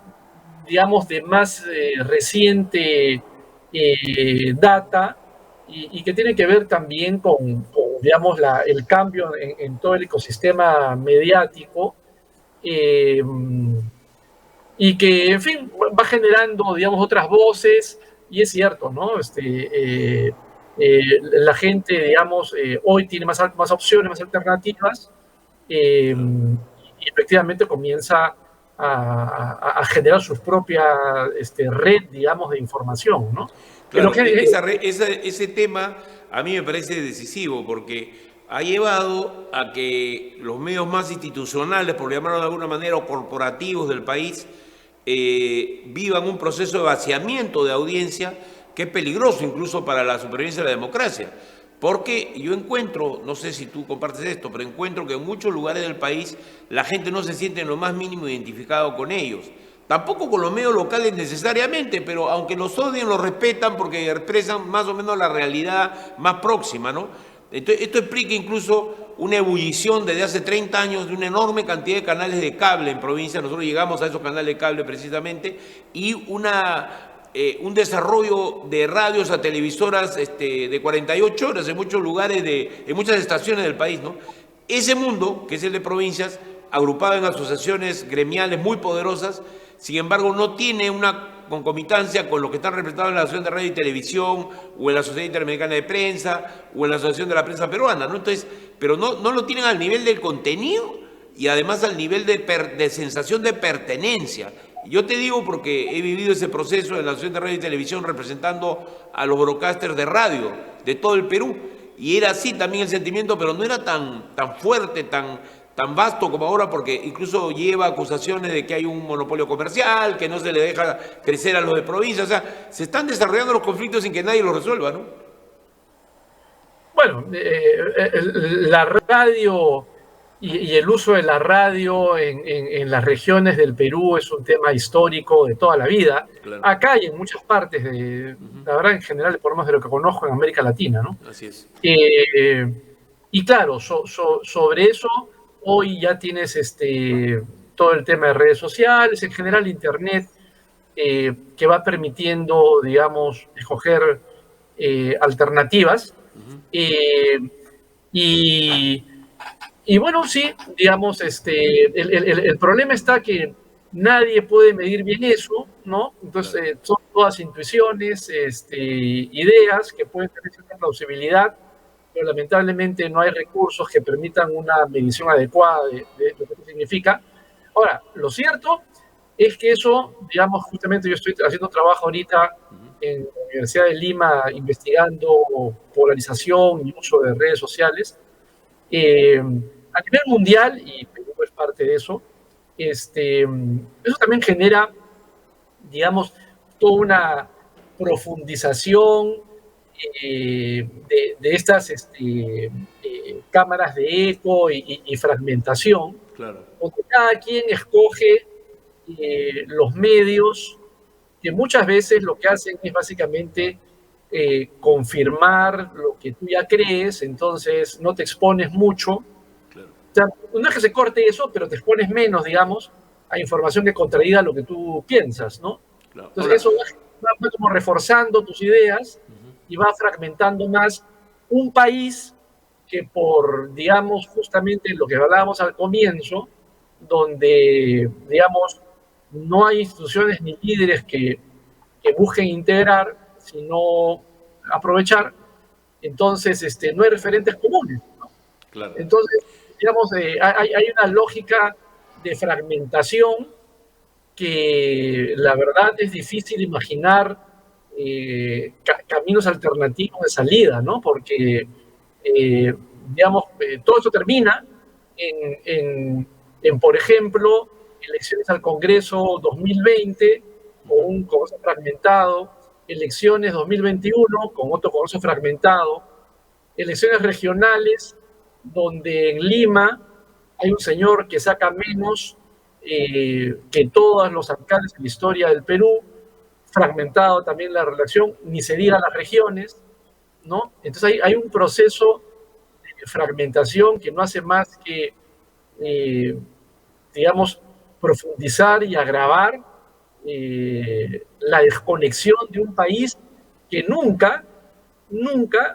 digamos, de más reciente data y que tiene que ver también con digamos, el cambio en todo el ecosistema mediático. Eh, y que, en fin, va generando, digamos, otras voces, y es cierto, ¿no? La gente, digamos, hoy tiene más opciones, más alternativas, y efectivamente comienza a generar su propia red, digamos, de información, ¿no? Pero Claro, ese tema a mí me parece decisivo porque ha llevado a que los medios más institucionales, por llamarlo de alguna manera, o corporativos del país, vivan un proceso de vaciamiento de audiencia que es peligroso incluso para la supervivencia de la democracia. Porque yo encuentro, no sé si tú compartes esto, pero encuentro que en muchos lugares del país la gente no se siente en lo más mínimo identificado con ellos. Tampoco con los medios locales necesariamente, pero aunque los odien, los respetan porque expresan más o menos la realidad más próxima, ¿no? Entonces, esto explica incluso una ebullición desde hace 30 años de una enorme cantidad de canales de cable en provincia. Nosotros llegamos a esos canales de cable precisamente y un desarrollo de radios a televisoras de 48 horas en muchos lugares, en muchas estaciones del país, ¿no? Ese mundo, que es el de provincias, agrupado en asociaciones gremiales muy poderosas, sin embargo no tiene una concomitancia con los que están representados en la Asociación de Radio y Televisión, o en la Sociedad Interamericana de Prensa, o en la Asociación de la Prensa Peruana, ¿no? Entonces, pero no lo tienen al nivel del contenido y además al nivel de sensación de pertenencia. Yo te digo porque he vivido ese proceso en la Asociación de Radio y Televisión representando a los broadcasters de radio de todo el Perú, y era así también el sentimiento, pero no era tan fuerte, tan vasto como ahora, porque incluso lleva acusaciones de que hay un monopolio comercial, que no se le deja crecer a los de provincia. O sea, se están desarrollando los conflictos sin que nadie los resuelva, ¿no? Bueno, la radio y el uso de la radio en las regiones del Perú es un tema histórico de toda la vida. Claro. Acá y en muchas partes, la verdad en general, por lo menos de lo que conozco en América Latina, ¿no? Así es. Y claro, sobre eso, hoy ya tienes todo el tema de redes sociales, en general Internet, que va permitiendo, digamos, escoger alternativas. Y bueno, sí, digamos, el problema está que nadie puede medir bien eso, ¿no? Entonces, son todas intuiciones, ideas que pueden tener cierta plausibilidad, pero lamentablemente no hay recursos que permitan una medición adecuada de lo que eso significa. Ahora, lo cierto es que eso, digamos, justamente yo estoy haciendo trabajo ahorita en la Universidad de Lima investigando polarización y uso de redes sociales. A nivel mundial, y Perú es parte de eso, eso también genera, digamos, toda una profundización de estas cámaras de eco y fragmentación, Claro. donde cada quien escoge los medios que muchas veces lo que hacen es básicamente confirmar lo que tú ya crees, entonces no te expones mucho. Claro. O sea, no es que se corte eso, pero te expones menos, digamos, a información que contradiga lo que tú piensas, ¿no? Claro. Entonces eso va como reforzando tus ideas y va fragmentando más un país que por, digamos, justamente lo que hablábamos al comienzo, donde, digamos, no hay instituciones ni líderes que busquen integrar, sino aprovechar, entonces no hay referentes comunes, ¿no? Claro. Entonces, digamos, hay una lógica de fragmentación que la verdad es difícil imaginar caminos alternativos de salida, ¿no? Porque, digamos, todo eso termina en, por ejemplo, elecciones al Congreso 2020 con un Congreso fragmentado, elecciones 2021 con otro Congreso fragmentado, elecciones regionales donde en Lima hay un señor que saca menos que todos los alcaldes en la historia del Perú, fragmentado también la relación, ni se diga las regiones, ¿no? Entonces hay un proceso de fragmentación que no hace más que, digamos, profundizar y agravar la desconexión de un país que nunca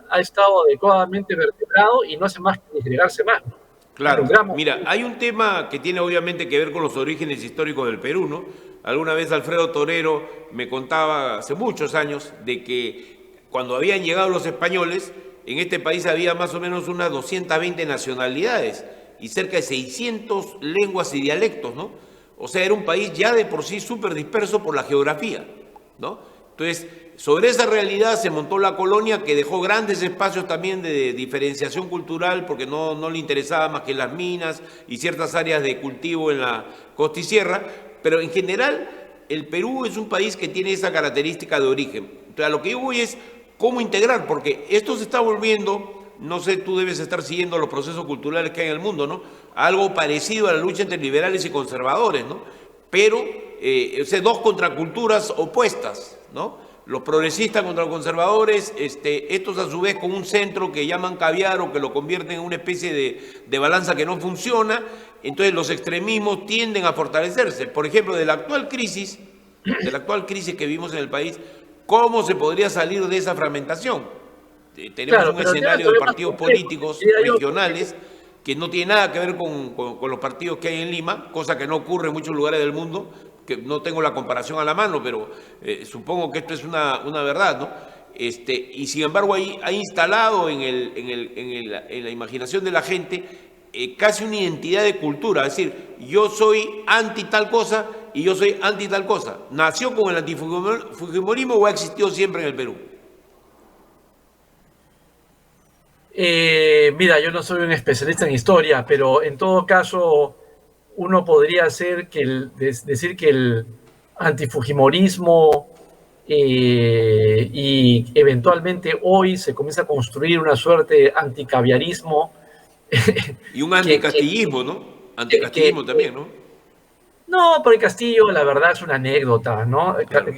ha estado adecuadamente vertebrado y no hace más que disgregarse más, ¿no? Claro, mira, hay un tema que tiene obviamente que ver con los orígenes históricos del Perú, ¿no? Alguna vez Alfredo Torero me contaba hace muchos años de que cuando habían llegado los españoles, en este país había más o menos unas 220 nacionalidades y cerca de 600 lenguas y dialectos, ¿no? O sea, era un país ya de por sí súper disperso por la geografía, ¿no? Entonces, sobre esa realidad se montó la colonia, que dejó grandes espacios también de diferenciación cultural porque no le interesaba más que las minas y ciertas áreas de cultivo en la costa y sierra, pero en general el Perú es un país que tiene esa característica de origen. Entonces, a lo que yo voy es cómo integrar, porque esto se está volviendo, no sé, tú debes estar siguiendo los procesos culturales que hay en el mundo, ¿no? Algo parecido a la lucha entre liberales y conservadores, ¿no? Pero, o sea, dos contraculturas opuestas, ¿no? Los progresistas contra los conservadores, estos a su vez con un centro que llaman caviar o que lo convierten en una especie de balanza que no funciona. Entonces los extremismos tienden a fortalecerse. Por ejemplo, de la actual crisis que vivimos en el país, ¿cómo se podría salir de esa fragmentación? Tenemos un escenario de partidos políticos regionales que no tiene nada que ver con los partidos que hay en Lima, cosa que no ocurre en muchos lugares del mundo, que no tengo la comparación a la mano, pero supongo que esto es una verdad, ¿no? Y sin embargo ha instalado en la imaginación de la gente casi una identidad de cultura, es decir, yo soy anti tal cosa y yo soy anti tal cosa. ¿Nació con el antifujimorismo o ha existido siempre en el Perú? Mira, yo no soy un especialista en historia, pero en todo caso uno podría decir que el antifujimorismo y eventualmente hoy se comienza a construir una suerte de anticaviarismo. Y un que, que, anticastillismo, ¿no? que, Anticastillismo también, ¿no? no, porque Castillo, la verdad, es una anécdota, ¿no? Claro.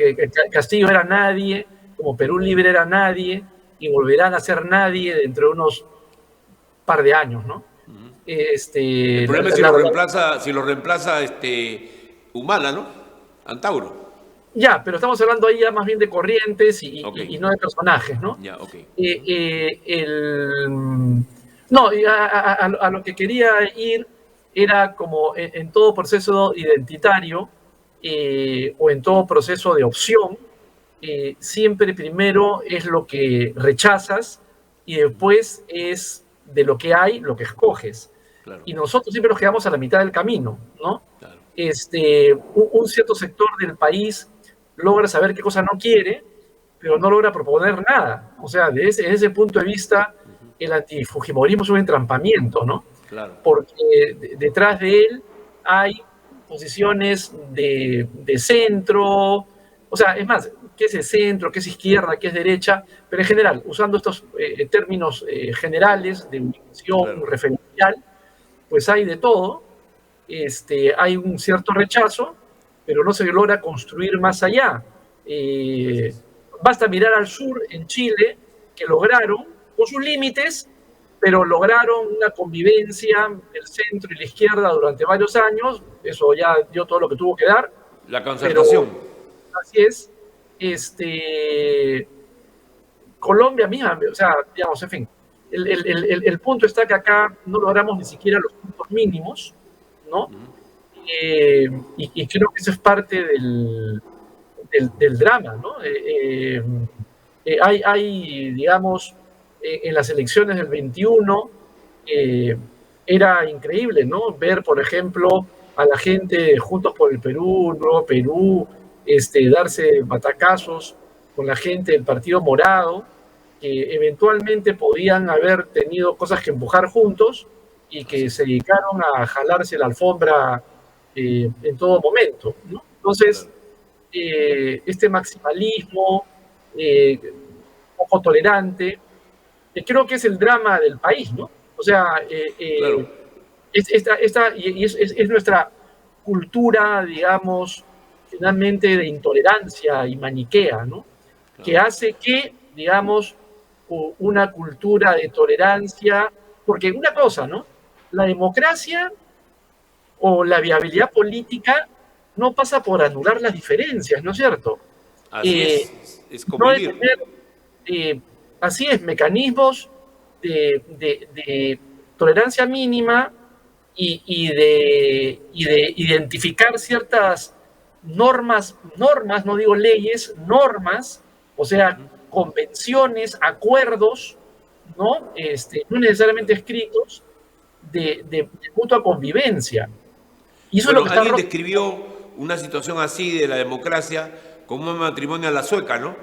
Castillo era nadie, como Perú Libre era nadie, y volverán a ser nadie dentro de unos par de años, ¿no? El problema es si lo reemplaza Humala, ¿no? Antauro. Ya, pero estamos hablando ahí ya más bien de corrientes Ok, y no de personajes, ¿no? ya, ok. No, a lo que quería ir era como en todo proceso identitario o en todo proceso de opción, siempre primero es lo que rechazas y después es de lo que hay lo que escoges. Claro, Y nosotros siempre nos quedamos a la mitad del camino, ¿no? claro. Un cierto sector del país logra saber qué cosa no quiere, pero no logra proponer nada. O sea, desde ese punto de vista, el antifujimorismo es un entrampamiento, ¿no? Claro. Porque detrás de él hay posiciones de centro, o sea, es más, qué es el centro, qué es izquierda, qué es derecha, pero en general, usando estos términos generales de ubicación Claro. referencial, pues hay de todo, hay un cierto rechazo, pero no se logra construir más allá. Basta mirar al sur, en Chile, que lograron, con sus límites, pero lograron una convivencia el centro y la izquierda durante varios años, eso ya dio todo lo que tuvo que dar, La pero concertación. así es. Colombia misma, o sea, digamos, en fin, el punto está que acá no logramos ni siquiera los puntos mínimos, ¿no? Y creo que eso es parte del drama, ¿no? Digamos, en las elecciones del 21, era increíble, ¿no? Ver, por ejemplo, a la gente de Juntos por el Perú, Nuevo Perú, darse batacazos con la gente del Partido Morado, que eventualmente podían haber tenido cosas que empujar juntos y que se dedicaron a jalarse la alfombra en todo momento, ¿no? Entonces, Claro. este maximalismo poco tolerante, creo que es el drama del país, ¿no? O sea, Claro. es nuestra cultura, digamos, finalmente de intolerancia y maniquea, ¿no? Que Claro. hace que, digamos, una cultura de tolerancia, porque una cosa, ¿no? La democracia o la viabilidad política no pasa por anular las diferencias, ¿no es cierto? Así Eh, es no de convivir. tener, así es, mecanismos de tolerancia mínima y de identificar ciertas normas, no digo leyes, normas, o sea, convenciones, acuerdos, ¿no? No necesariamente escritos, de mutua convivencia. Y eso es lo Bueno, que está alguien roto. describió una situación así de la democracia como un matrimonio a la sueca, ¿no?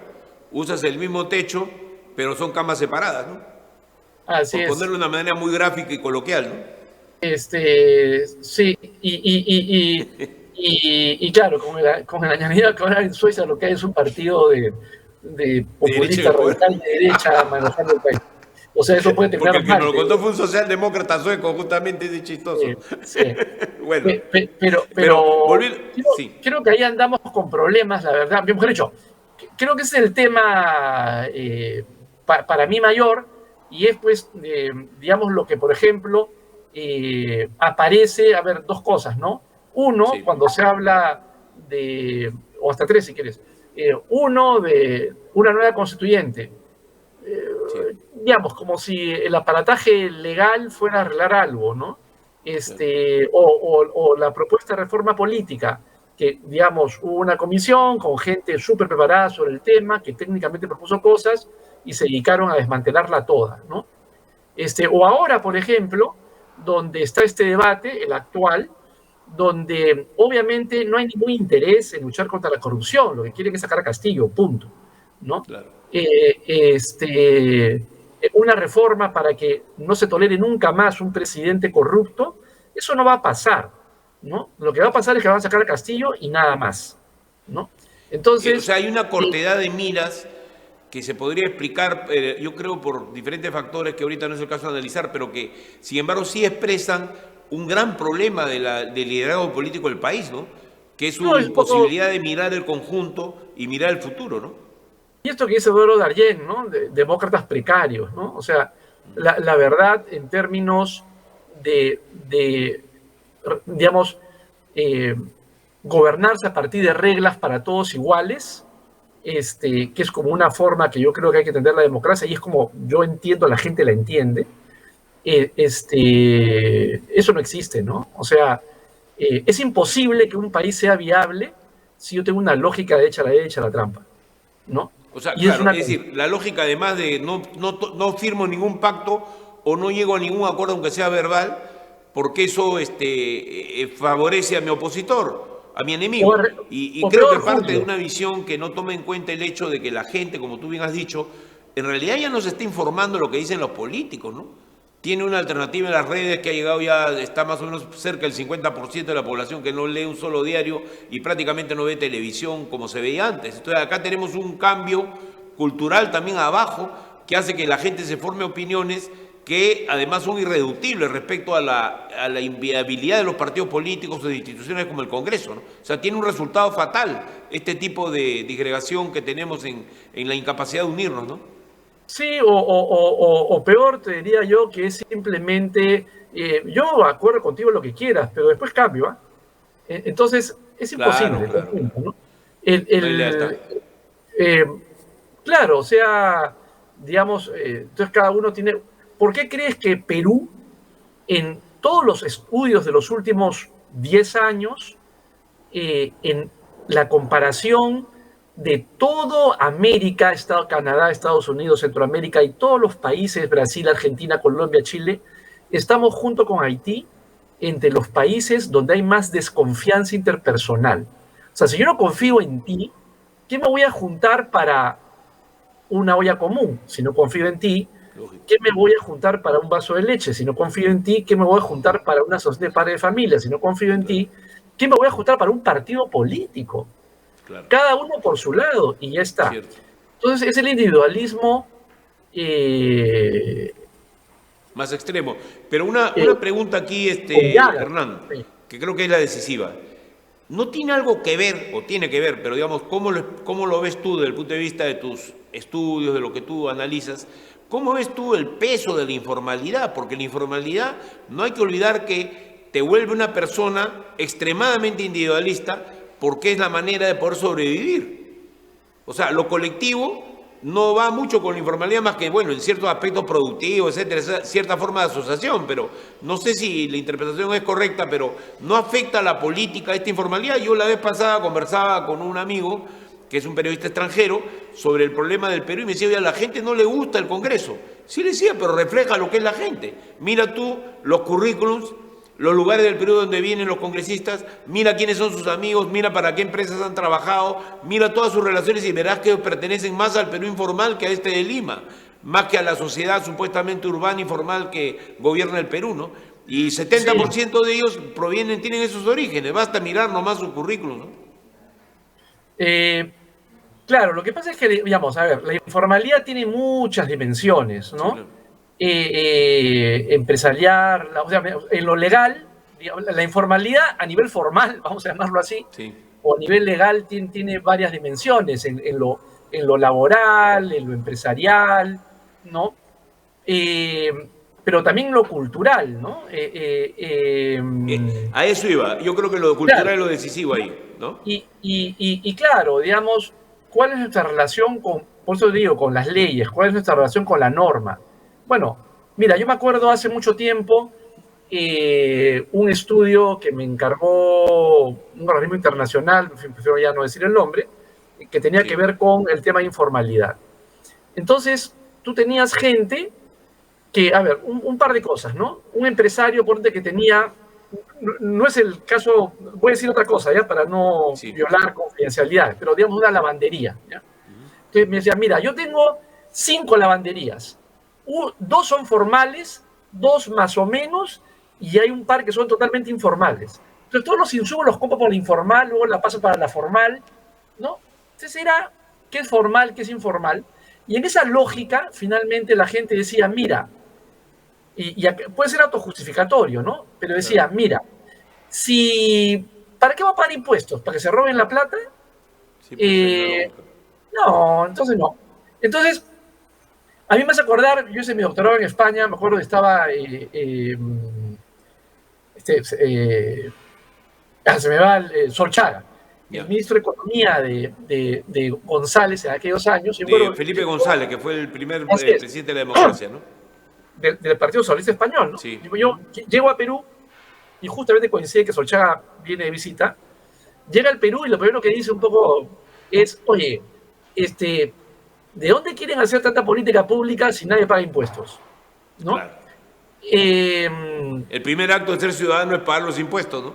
Usas el mismo techo, pero son camas separadas, ¿no? Así Por es. ponerlo de una manera muy gráfica y coloquial, ¿no? Sí, y claro, con el añadido que ahora en Suiza lo que hay es un partido de De derecha en populista el poder. radical de derecha manejando el país. O sea, eso puede Porque terminar el que nos mal, lo te contó digo. fue un socialdemócrata sueco, justamente, ese chistoso. Sí. Bueno, pero Pero volviendo, creo, sí, creo que ahí andamos con problemas, la verdad. Bien, mejor dicho, creo que ese es el tema para mí mayor, y es pues, digamos, lo que, por ejemplo, aparece, a ver, dos cosas, ¿no? Uno, sí, cuando se habla o hasta tres si quieres, uno de una nueva constituyente, sí, digamos, como si el aparataje legal fuera a arreglar algo, ¿no? claro, O la propuesta de reforma política, que, digamos, hubo una comisión con gente súper preparada sobre el tema, que técnicamente propuso cosas y se dedicaron a desmantelarla toda, ¿no? O ahora, por ejemplo, donde está este debate, el actual, donde obviamente no hay ningún interés en luchar contra la corrupción, lo que quieren es sacar a Castillo, punto, ¿no? Claro. Una reforma para que no se tolere nunca más un presidente corrupto, eso no va a pasar, ¿no? Lo que va a pasar es que van a sacar a Castillo y nada más, ¿no? Entonces, O sea, hay una cortedad de miras que se podría explicar, yo creo, por diferentes factores que ahorita no es el caso de analizar, pero que, sin embargo, sí expresan un gran problema del liderazgo político del país, ¿no? Que es su no, es un poco, imposibilidad de mirar el conjunto y mirar el futuro, ¿no? y esto que dice Eduardo Darien, ¿no? Demócratas precarios, ¿no? O sea, la verdad en términos de digamos, gobernarse a partir de reglas para todos iguales, que es como una forma que yo creo que hay que entender la democracia y es como yo entiendo, la gente la entiende, eso no existe, ¿no? O sea, es imposible que un país sea viable si yo tengo una lógica de echa la derecha, la trampa, ¿no? O sea, Y es claro, una... es decir, la lógica además de no firmo ningún pacto o no llego a ningún acuerdo aunque sea verbal, porque eso favorece a mi opositor, a mi enemigo. Y o creo que peor, parte de Julio, una visión que no toma en cuenta el hecho de que la gente, como tú bien has dicho, en realidad ya no se está informando lo que dicen los políticos, ¿no? Tiene una alternativa en las redes que ha llegado ya, está más o menos cerca del 50% de la población que no lee un solo diario y prácticamente no ve televisión como se veía antes. Entonces acá tenemos un cambio cultural también abajo que hace que la gente se forme opiniones que además son irreductibles respecto a la inviabilidad de los partidos políticos o de instituciones como el Congreso, ¿no? O sea, tiene un resultado fatal este tipo de disgregación que tenemos en la incapacidad de unirnos, ¿no? sí, o peor te diría yo que es simplemente, yo acuerdo contigo lo que quieras, pero después cambio, ¿ah? Entonces, es Claro, imposible, claro, claro. ¿no? El, No hay lealtad. el, eh, claro, o sea, digamos, entonces cada uno tiene... ¿Por qué crees que Perú, en todos los estudios de los últimos 10 años, en la comparación de todo América, Canadá, Estados Unidos, Centroamérica y todos los países, Brasil, Argentina, Colombia, Chile, estamos junto con Haití entre los países donde hay más desconfianza interpersonal? O sea, si yo no confío en ti, ¿qué me voy a juntar para una olla común? Si no confío en ti, Lógico. ¿qué me voy a juntar para un vaso de leche? Si no confío en ti, ¿qué me voy a juntar para una sociedad de padre de familia? Si no confío en Claro, ti, ¿qué me voy a juntar para un partido político? claro. Cada uno por su lado y ya está. Cierto. Entonces es el individualismo eh, Más extremo. Pero una eh, pregunta aquí, con llagas. Hernán, Sí. que creo que es la decisiva. ¿No tiene algo que ver, o tiene que ver, pero digamos, cómo lo ves tú desde el punto de vista de tus estudios, de lo que tú analizas? ¿Cómo ves tú el peso de la informalidad? Porque la informalidad no hay que olvidar que te vuelve una persona extremadamente individualista porque es la manera de poder sobrevivir. O sea, lo colectivo no va mucho con la informalidad más que, bueno, en ciertos aspectos productivos, etcétera, esa cierta forma de asociación, pero no sé si la interpretación es correcta, pero no afecta a la política esta informalidad. Yo la vez pasada conversaba con un amigo que es un periodista extranjero, sobre el problema del Perú y me decía, oye, a la gente no le gusta el Congreso. Sí le decía, pero refleja lo que es la gente. Mira tú los currículums, los lugares del Perú donde vienen los congresistas, mira quiénes son sus amigos, mira para qué empresas han trabajado, mira todas sus relaciones y verás que pertenecen más al Perú informal que a este de Lima, más que a la sociedad supuestamente urbana informal que gobierna el Perú, ¿no? Y 70% de ellos tienen esos orígenes, basta mirar nomás su currículum, ¿no? Claro, lo que pasa es que, digamos, a ver, la informalidad tiene muchas dimensiones, Sí, ¿no? claro. Empresarial, o sea, en lo legal, digamos, la informalidad a nivel formal, vamos a llamarlo así, Sí. o a nivel legal tiene varias dimensiones, en lo laboral, en lo empresarial, ¿no? Eh, pero también lo cultural, ¿no? A eso iba. Yo creo que lo cultural Claro, es lo decisivo ahí, ¿no? y claro, digamos, ¿cuál es nuestra relación con, por eso digo, con las leyes? ¿Cuál es nuestra relación con la norma? Bueno, mira, yo me acuerdo hace mucho tiempo un estudio que me encargó un organismo internacional, en fin, prefiero ya no decir el nombre, que tenía que Sí. ver con el tema de informalidad. Entonces, tú tenías gente que, a ver, un par de cosas, ¿no? Un empresario, por ejemplo, que tenía, no es el caso, voy a decir otra cosa, ¿ya? Para no Sí. violar confidencialidad, pero digamos una lavandería, ¿ya? Entonces me decía, mira, yo tengo 5 lavanderías, 2 son formales, 2 más o menos, y hay un par que son totalmente informales. Entonces todos los insumos los compro por la informal, luego la paso para la formal, ¿no? Entonces era qué es formal, qué es informal. Y en esa lógica, finalmente la gente decía, mira, puede ser autojustificatorio, ¿no? Pero decía, mira, si, ¿para qué va a pagar impuestos? ¿Para que se roben la plata? Sí, pues, es la Eh, lógica. no, entonces no. Entonces, a mí me hace acordar, yo hice mi doctorado en España, me acuerdo que estaba, este, se me va Solchaga, el Ya. ministro de Economía de González en aquellos años. Y De bueno, Felipe González, que fue el primer así es, presidente de la democracia, ¿no? del Partido Socialista Español, ¿no? Sí. Yo llego a Perú y justamente coincide que Solchaga viene de visita, llega al Perú y lo primero que dice un poco es, oye, ¿de dónde quieren hacer tanta política pública si nadie paga impuestos? ¿No? Claro. Eh, El primer acto de ser ciudadano es pagar los impuestos, ¿no?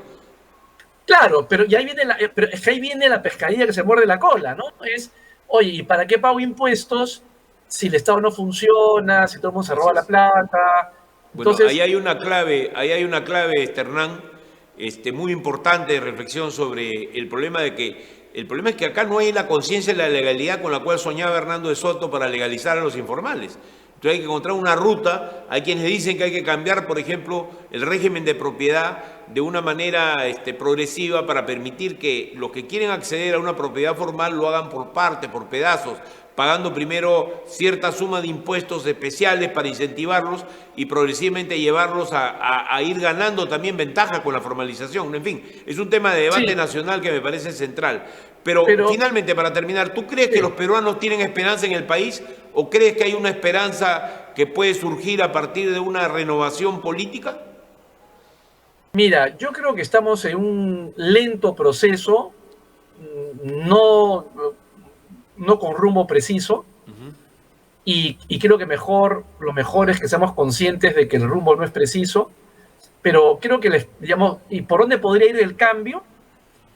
claro, pero, y ahí viene pero es que ahí viene la pescadilla que se muerde la cola, ¿no? Es, oye, ¿y para qué pago impuestos si el Estado no funciona, si todo el mundo se Así roba la es. plata? Bueno, Entonces, ahí hay una clave, Hernán, muy importante de reflexión sobre el problema el problema es que acá no hay la conciencia de la legalidad con la cual soñaba Hernando de Soto para legalizar a los informales. Entonces hay que encontrar una ruta. Hay quienes dicen que hay que cambiar, por ejemplo, el régimen de propiedad de una manera progresiva para permitir que los que quieren acceder a una propiedad formal lo hagan por parte, por pedazos, pagando primero cierta suma de impuestos especiales para incentivarlos y progresivamente llevarlos a ir ganando también ventaja con la formalización. En fin, es un tema de debate sí, nacional que me parece central. Pero pero finalmente, para terminar, ¿tú crees que sí. los peruanos tienen esperanza en el país o crees que hay una esperanza que puede surgir a partir de una renovación política? Mira, yo creo que estamos en un lento proceso, no, no con rumbo preciso, y creo que lo mejor es que seamos conscientes de que el rumbo no es preciso, pero creo que, digamos, ¿y por dónde podría ir el cambio?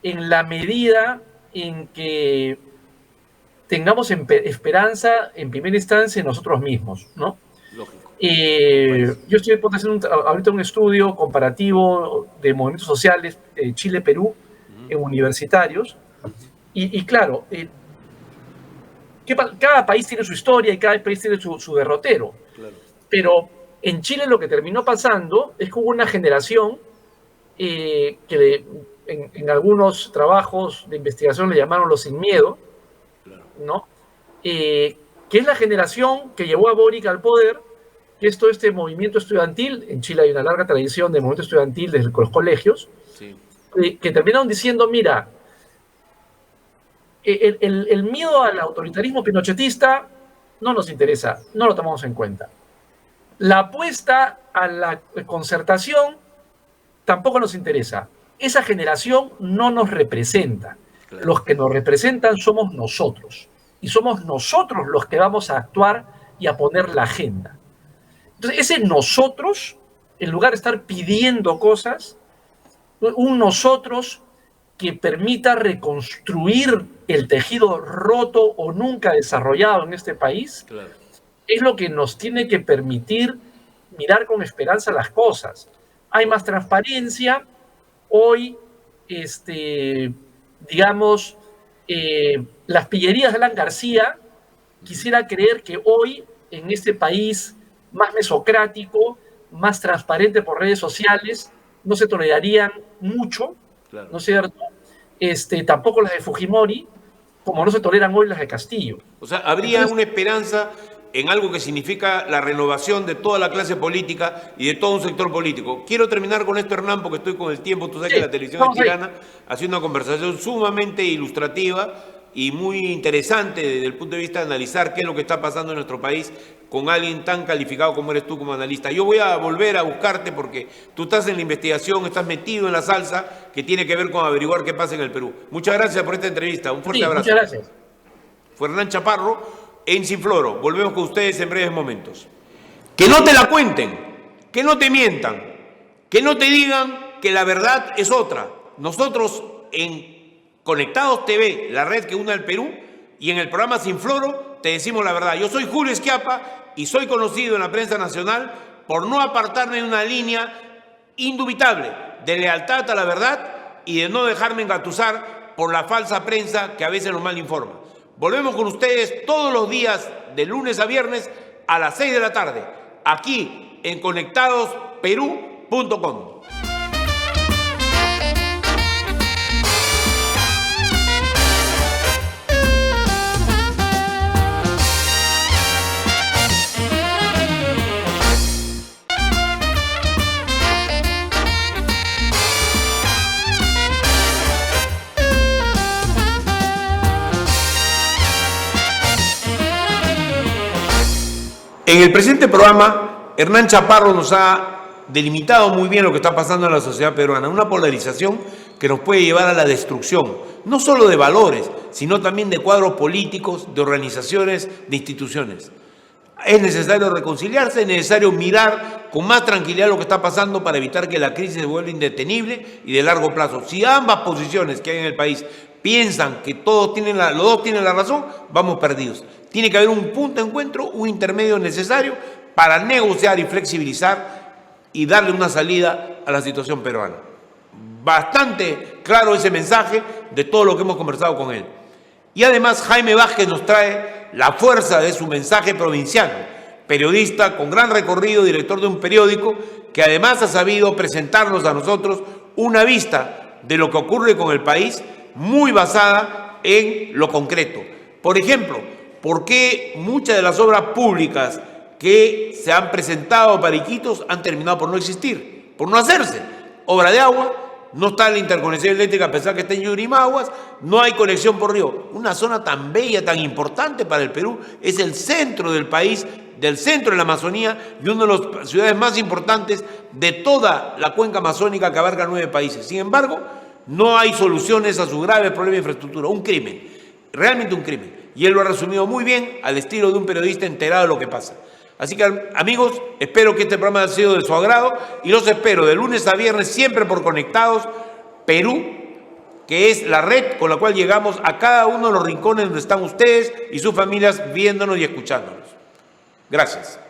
En la medida en que tengamos esperanza en primera instancia en nosotros mismos, ¿no? Lógico. Yo estoy haciendo ahorita un estudio comparativo de movimientos sociales Chile-Perú en universitarios, y claro, cada país tiene su historia y cada país tiene su derrotero, Claro. pero en Chile lo que terminó pasando es que hubo una generación que en algunos trabajos de investigación le llamaron los sin miedo, ¿no? Que es la generación que llevó a Boric al poder, que es todo este movimiento estudiantil. En Chile hay una larga tradición de movimiento estudiantil desde los colegios, Sí. que terminaron diciendo, mira, el miedo al autoritarismo pinochetista no nos interesa, no lo tomamos en cuenta. La apuesta a la concertación tampoco nos interesa. Esa generación no nos representa. Claro. Los que nos representan somos nosotros. Y somos nosotros los que vamos a actuar y a poner la agenda. Entonces, ese nosotros, en lugar de estar pidiendo cosas, un nosotros que permita reconstruir el tejido roto o nunca desarrollado en este país, Claro. es lo que nos tiene que permitir mirar con esperanza las cosas. Hay más transparencia. Hoy, digamos, las pillerías de Alan García, quisiera creer que hoy, en este país más mesocrático, más transparente por redes sociales, no se tolerarían mucho, Claro. ¿no es cierto? Tampoco las de Fujimori, como no se toleran hoy las de Castillo. O sea, habría Entonces, una esperanza en algo que significa la renovación de toda la clase política y de todo un sector político. Quiero terminar con esto, Hernán, porque estoy con el tiempo. Tú sabes sí, que la televisión es vamos ahí. tirana, haciendo una conversación sumamente ilustrativa y muy interesante desde el punto de vista de analizar qué es lo que está pasando en nuestro país con alguien tan calificado como eres tú como analista. Yo voy a volver a buscarte porque tú estás en la investigación, estás metido en la salsa que tiene que ver con averiguar qué pasa en el Perú. Muchas gracias por esta entrevista. Un fuerte Sí, abrazo. muchas gracias. Fue Hernán Chaparro en Sin Floro. Volvemos con ustedes en breves momentos. Que no te la cuenten, que no te mientan, que no te digan que la verdad es otra. Nosotros en Conectados TV, la red que une al Perú, y en el programa Sin Floro, te decimos la verdad. Yo soy Julio Schiappa y soy conocido en la prensa nacional por no apartarme de una línea indubitable de lealtad a la verdad y de no dejarme engatusar por la falsa prensa que a veces nos mal informa. Volvemos con ustedes todos los días, de lunes a viernes, a las 6 de la tarde, aquí en conectadosperú.com. En el presente programa, Hernán Chaparro nos ha delimitado muy bien lo que está pasando en la sociedad peruana, una polarización que nos puede llevar a la destrucción, no solo de valores, sino también de cuadros políticos, de organizaciones, de instituciones. Es necesario reconciliarse, es necesario mirar con más tranquilidad lo que está pasando para evitar que la crisis se vuelva indetenible y de largo plazo. Si ambas posiciones que hay en el país piensan que los dos tienen la razón, vamos perdidos. Tiene que haber un punto de encuentro, un intermedio necesario para negociar y flexibilizar y darle una salida a la situación peruana. Bastante claro ese mensaje de todo lo que hemos conversado con él. Y además Jaime Vázquez nos trae la fuerza de su mensaje provinciano, periodista con gran recorrido, director de un periódico que además ha sabido presentarnos a nosotros una vista de lo que ocurre con el país muy basada en lo concreto. Por ejemplo, ¿por qué muchas de las obras públicas que se han presentado para Iquitos han terminado por no existir, por no hacerse? Obra de agua, no está la interconexión eléctrica a pesar que está en Yurimaguas, no hay conexión por río. Una zona tan bella, tan importante para el Perú, es el centro del país, del centro de la Amazonía y una de las ciudades más importantes de toda la cuenca amazónica que abarca 9 países. Sin embargo, no hay soluciones a su grave problema de infraestructura. Un crimen, realmente un crimen. Y él lo ha resumido muy bien al estilo de un periodista enterado de lo que pasa. Así que, amigos, espero que este programa haya sido de su agrado y los espero de lunes a viernes siempre por Conectados Perú, que es la red con la cual llegamos a cada uno de los rincones donde están ustedes y sus familias viéndonos y escuchándonos. Gracias.